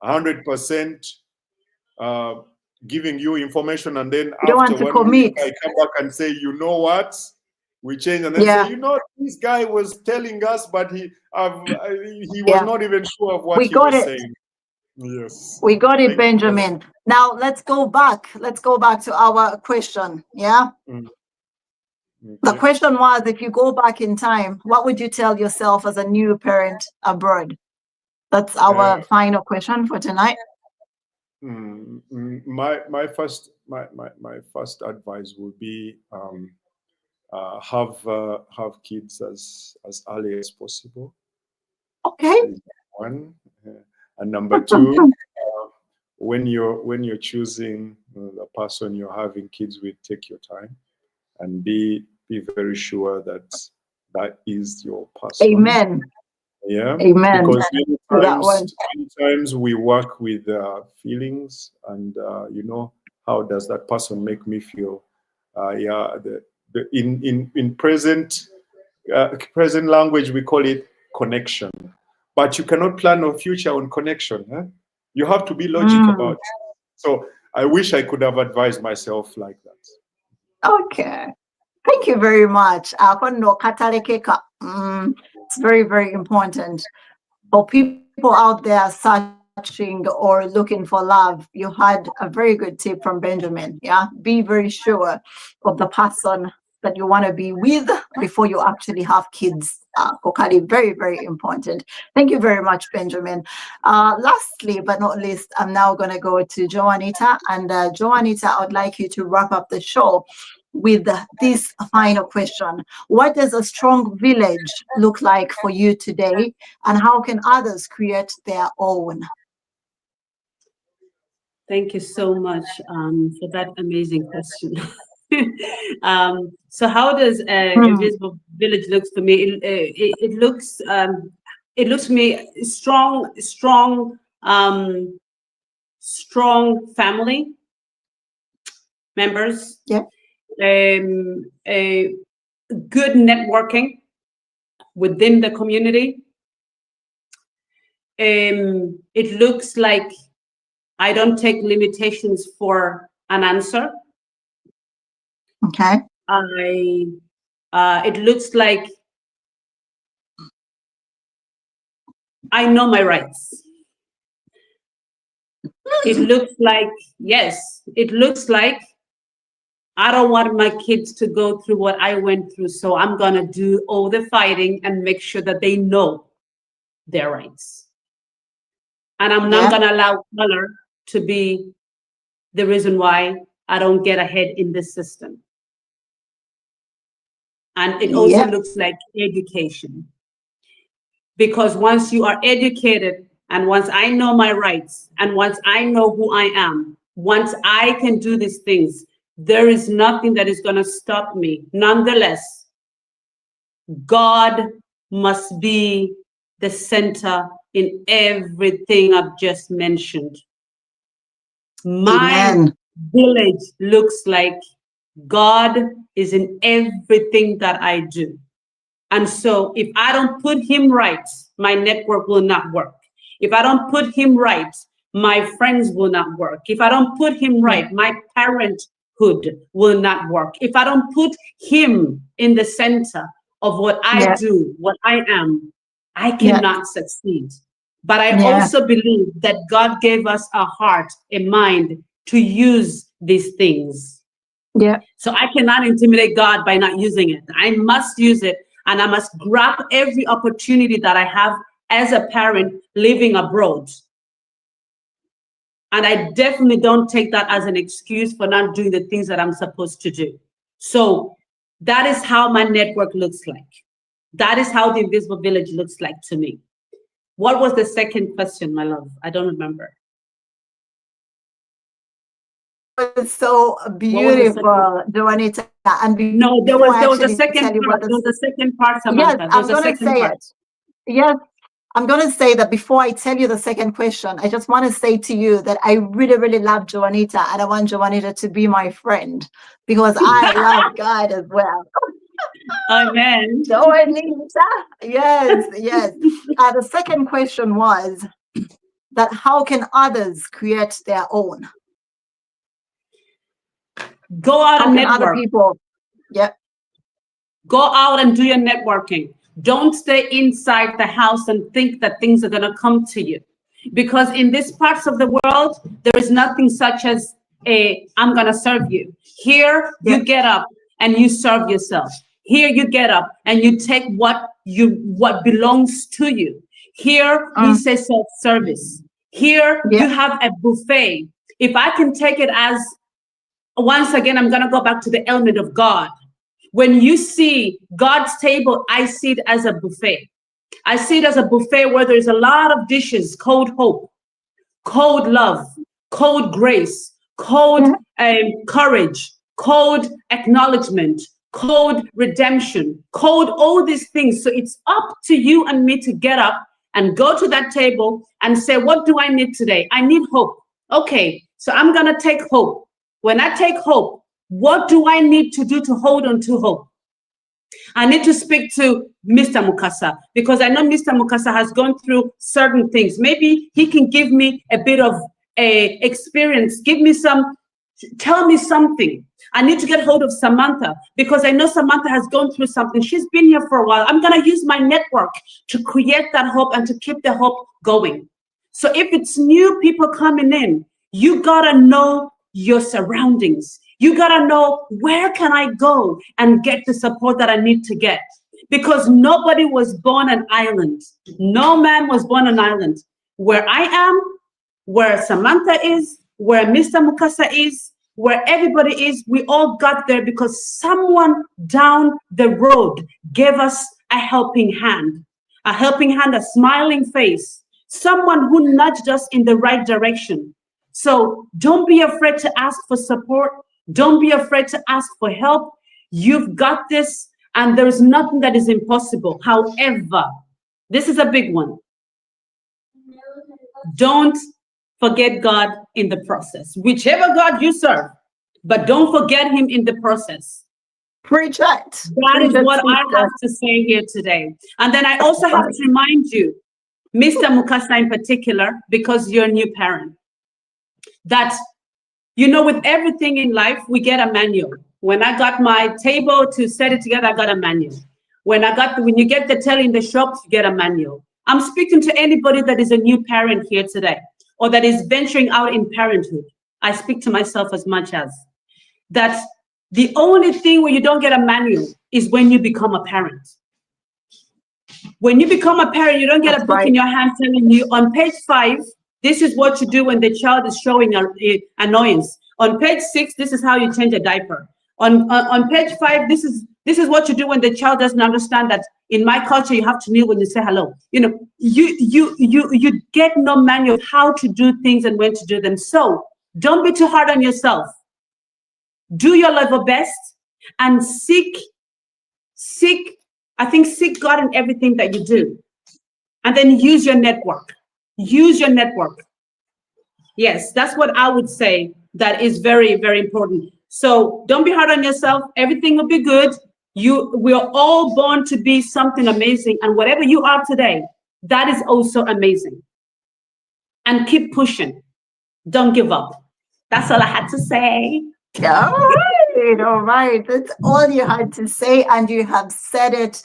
100% giving you information, and then after 1 week I come back and say, you know what, we changed, and then say, you know, this guy was telling us, but he was not even sure of what he was saying. Yes, we got it, Benjamin. Now let's go back to our question. Okay. The question was, if you go back in time, what would you tell yourself as a new parent abroad? That's our final question for tonight. My first advice would be have kids as early as possible. Okay. One, and number two, when you're choosing the person you're having kids with, take your time and be very sure that is your person. Amen. Yeah. Amen. Because many times we work with feelings, and you know, how does that person make me feel? In present language we call it connection. but you cannot plan a future on connection. Huh? You have to be logic about it. So I wish I could have advised myself like that. Okay. Thank you very much. It's very, very important for people out there searching or looking for love. You had a very good tip from Benjamin. Yeah, be very sure of the person that you want to be with before you actually have kids. Kokali, very, very important. Thank you very much, Benjamin. Lastly, but not least, I'm now going to go to Joanita. And Joanita, I would like you to wrap up the show with this final question. What does a strong village look like for you today, and how can others create their own? Thank you so much for that amazing question. So how does Invisible Village looks to me? It looks to me strong family members. Yeah. A good networking within the community. It looks like I don't take limitations for an answer. Okay. It looks like I know my rights. It looks like, yes, it looks like I don't want my kids to go through what I went through, so I'm gonna do all the fighting and make sure that they know their rights. And I'm not gonna allow color to be the reason why I don't get ahead in this system. And it also looks like education. Because once you are educated, and once I know my rights, and once I know who I am, once I can do these things, there is nothing that is going to stop me. Nonetheless, God must be the center in everything I've just mentioned. My village looks like God is in everything that I do. And so if I don't put him right, my network will not work. If I don't put him right, my friends will not work. If I don't put him right, my parenthood will not work. If I don't put him in the center of what I do, what I am, I cannot succeed. But I also believe that God gave us a heart, a mind to use these things. Yeah. So I cannot intimidate God by not using it. I must use it, and I must grab every opportunity that I have as a parent living abroad. And I definitely don't take that as an excuse for not doing the things that I'm supposed to do. So that is how my network looks like. That is how the Invisible Village looks like to me. What was the second question, my love? I don't remember. It's so beautiful, Joanita. And no, there was a second part. There was a second part, Samantha. Yes, I'm going to say it. Yes, I'm going to say that before I tell you the second question, I just want to say to you that I really, really love Joanita, and I want Joanita to be my friend because I love God as well. Amen. Joanita, yes. The second question was that how can others create their own? Go out and network. Other people, Go out and do your networking. Don't stay inside the house and think that things are going to come to you. Because in these parts of the world, there is nothing such as I'm going to serve you. Here, you get up and you serve yourself. Here, you get up and you take what belongs to you. Here, we say self-service. Here, you have a buffet. If I can take it as, once again, I'm going to go back to the element of God. When you see God's table, I see it as a buffet. I see it as a buffet where there's a lot of dishes: cold hope, cold love, cold grace, cold courage, cold acknowledgement, cold redemption, cold all these things. So it's up to you and me to get up and go to that table and say, what do I need today? I need hope. Okay, so I'm going to take hope. When I take hope, what do I need to do to hold on to hope? I need to speak to Mr. Mukasa, because I know Mr. Mukasa has gone through certain things. Maybe he can give me a bit of a experience, tell me something. I need to get hold of Samantha because I know Samantha has gone through something. She's been here for a while. I'm going to use my network to create that hope and to keep the hope going. So if it's new people coming in, you got to know your surroundings. You got to know, where can I go and get the support that I need to get? Because nobody was born an island. No man was born an island. Where I am, where Samantha is, where Mr. Mukasa is, where everybody is, we all got there because someone down the road gave us a helping hand, a smiling face, someone who nudged us in the right direction. So don't be afraid to ask for support. Don't be afraid to ask for help. You've got this, and there's nothing that is impossible. However, this is a big one. Don't forget God in the process, whichever God you serve, but don't forget him in the process. Preach it. That is what I have to say here today. And then I also have to remind you, Mr. Mukasa in particular, because you're a new parent, that, you know, with everything in life, we get a manual. When I got my table to set it together, I got a manual. When you get the telly in the shops, you get a manual. I'm speaking to anybody that is a new parent here today, or that is venturing out in parenthood. I speak to myself as much as that. The only thing where you don't get a manual is when you become a parent. When you become a parent, you don't get a book in your hand telling you on page 5, this is what you do when the child is showing annoyance. On page 6, this is how you change a diaper. On page 5, this is what you do when the child doesn't understand that in my culture you have to kneel when you say hello. You know, you get no manual of how to do things and when to do them. So don't be too hard on yourself. Do your level best and seek God in everything that you do. And then use your network. Use your network. Yes, that's what I would say that is very, very important. So don't be hard on yourself. Everything will be good. We're all born to be something amazing. And whatever you are today, that is also amazing. And keep pushing. Don't give up. That's all I had to say. All right. That's all you had to say, and you have said it.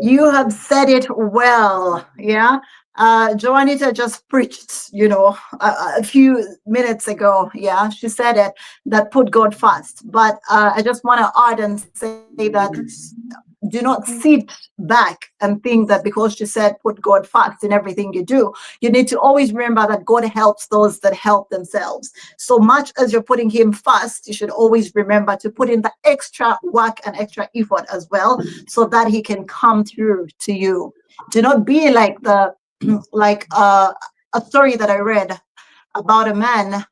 You have said it well. Yeah. Joanita just preached, you know, a few minutes ago. Yeah, she said it, that put God first. But I just want to add and say that do not sit back and think that because she said put God first in everything you do, you need to always remember that God helps those that help themselves. So much as you're putting him first, you should always remember to put in the extra work and extra effort as well, so that he can come through to you. Do not be like a story that I read about a man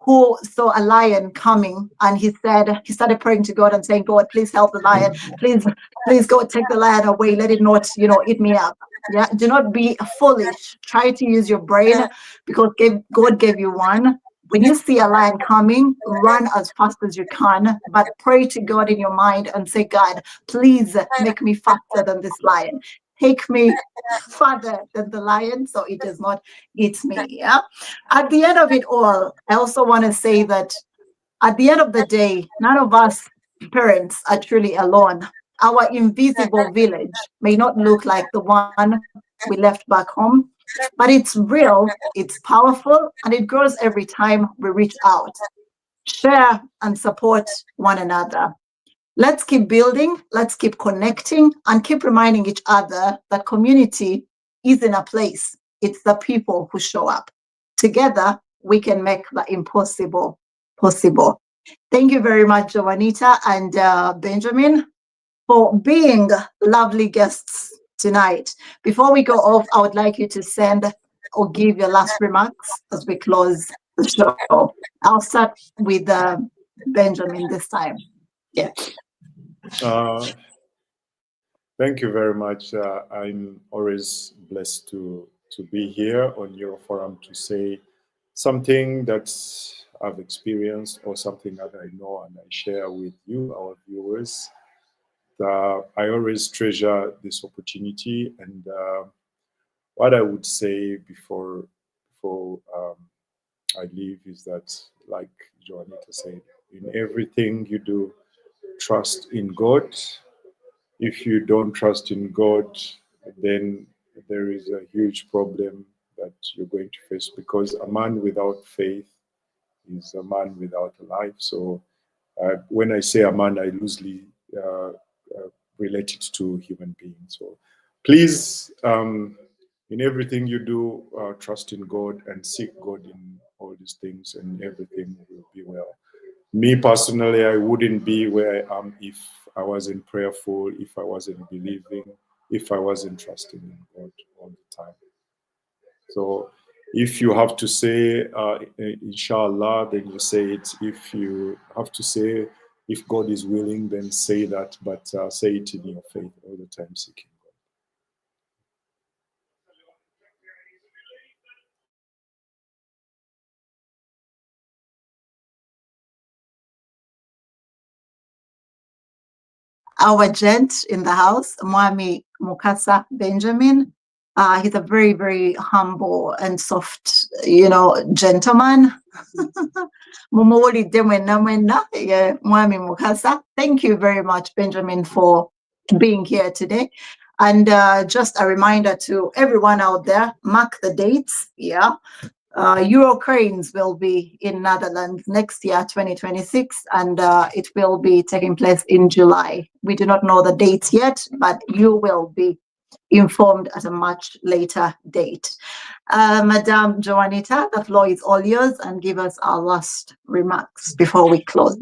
who saw a lion coming, and he started praying to God and saying, God, please help the lion. Please go take the lion away. Let it not, eat me up. Yeah. Do not be foolish. Try to use your brain, because God gave you one. When you see a lion coming, run as fast as you can, but pray to God in your mind and say, God, please make me faster than this lion. Take me further than the lion so it does not eat me. Yeah. At the end of it all, I also want to say that at the end of the day, none of us parents are truly alone. Our invisible village may not look like the one we left back home, but it's real, it's powerful, and it grows every time we reach out, share, and support one another. Let's keep building, let's keep connecting, and keep reminding each other that community isn't a place, it's the people who show up. Together, we can make the impossible possible. Thank you very much, Joanita and Benjamin, for being lovely guests tonight. Before we go off, I would like you to send or give your last remarks as we close the show. I'll start with Benjamin this time. Yeah. Thank you very much. I'm always blessed to be here on your forum to say something that I've experienced or something that I know and I share with you, our viewers. I always treasure this opportunity. And what I would say before I leave is that, like Joanita said, in everything you do, trust in God. If you don't trust in God, then there is a huge problem that you're going to face, because a man without faith is a man without a life. So when I say a man, I loosely relate it to human beings. So please, in everything you do, trust in God and seek God in all these things, and everything will be well. Me personally, I wouldn't be where I am if I wasn't prayerful, if I wasn't believing, if I wasn't trusting in God all the time. So if you have to say, inshallah, then you say it. If you have to say, if God is willing, then say that, but say it in your faith all the time, seeking God. Our gent in the house, Mwami Mukasa Benjamin. He's a very, very humble and soft, gentleman. Mwami Mukasa. Thank you very much, Benjamin, for being here today. And just a reminder to everyone out there, mark the dates. Yeah. Eurocranes will be in Netherlands next year, 2026, and it will be taking place in July. We do not know the dates yet, but you will be informed at a much later date. Madame Joanita, the floor is all yours, and give us our last remarks before we close.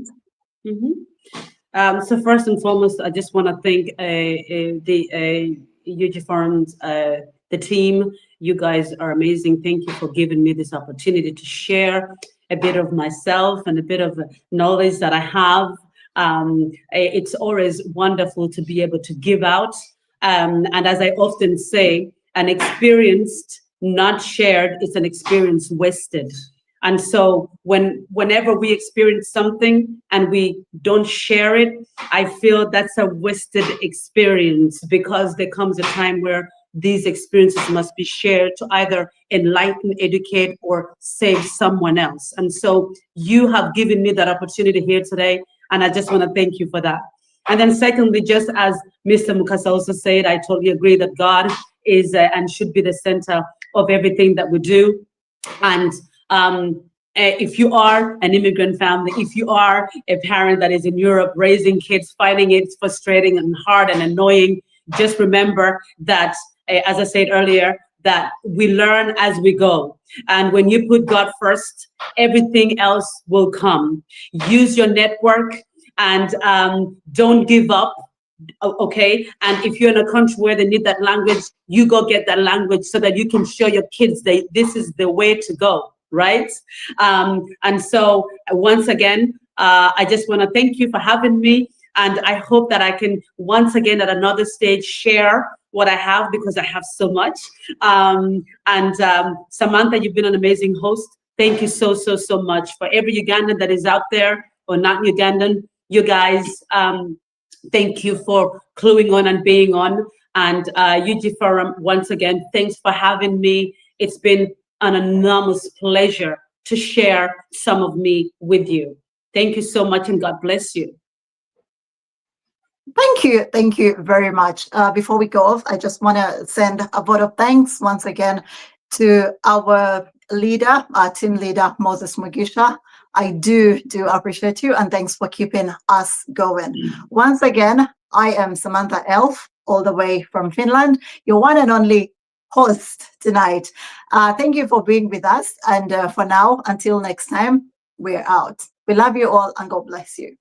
So first and foremost, I just want to thank the UG Forums, the team. You guys are amazing. Thank you for giving me this opportunity to share a bit of myself and a bit of knowledge that I have. It's always wonderful to be able to give out. And as I often say, an experience not shared is an experience wasted. And so whenever we experience something and we don't share it, I feel that's a wasted experience, because there comes a time where these experiences must be shared to either enlighten, educate, or save someone else. And so you have given me that opportunity here today, and I just want to thank you for that. And then secondly, just as Mr. Mukasa also said, I totally agree that God is and should be the center of everything that we do. And if you are an immigrant family, if you are a parent that is in Europe raising kids, finding it frustrating and hard and annoying, just remember that, as I said earlier, that we learn as we go. And when you put God first, everything else will come. Use your network and don't give up. Okay, and if you're in a country where they need that language, you go get that language so that you can show your kids that this is the way to go, right? And so once again, I just want to thank you for having me, and I hope that I can once again at another stage share what I have, because I have so much. Samantha, you've been an amazing host. Thank you so much. For every Ugandan that is out there or not Ugandan, you guys, thank you for cluing on and being on. And UG Forum, once again, thanks for having me. It's been an enormous pleasure to share some of me with you. Thank you so much, and God bless you. Thank you very much. Before we go off, I just want to send a vote of thanks once again to our leader, our team leader, Moses Mugisha. I do appreciate you, and thanks for keeping us going. Once again, I am Samantha Elf, all the way from Finland, your one and only host tonight. Thank you for being with us, and for now, until next time, we're out. We love you all, and God bless you.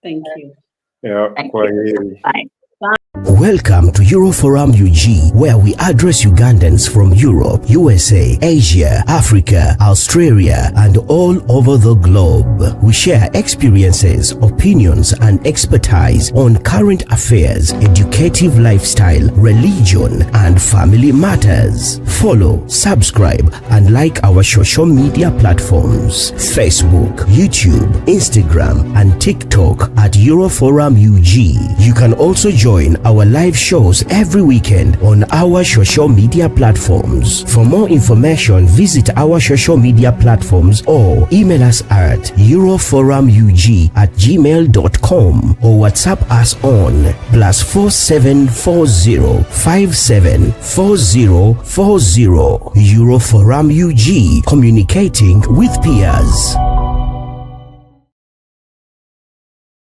Thank you. Yeah, Thank quite you. Bye. Welcome to Euroforum UG, where we address Ugandans from Europe, USA, Asia, Africa, Australia, and all over the globe. We share experiences, opinions, and expertise on current affairs, educative lifestyle, religion, and family matters. Follow, subscribe, and like our social media platforms: Facebook, YouTube, Instagram, and TikTok at Euroforum UG. You can also join our live shows every weekend on our social media platforms. For more information, visit our social media platforms or email us at euroforumug@gmail.com or WhatsApp us on +4740 574040. Euroforum UG, communicating with peers.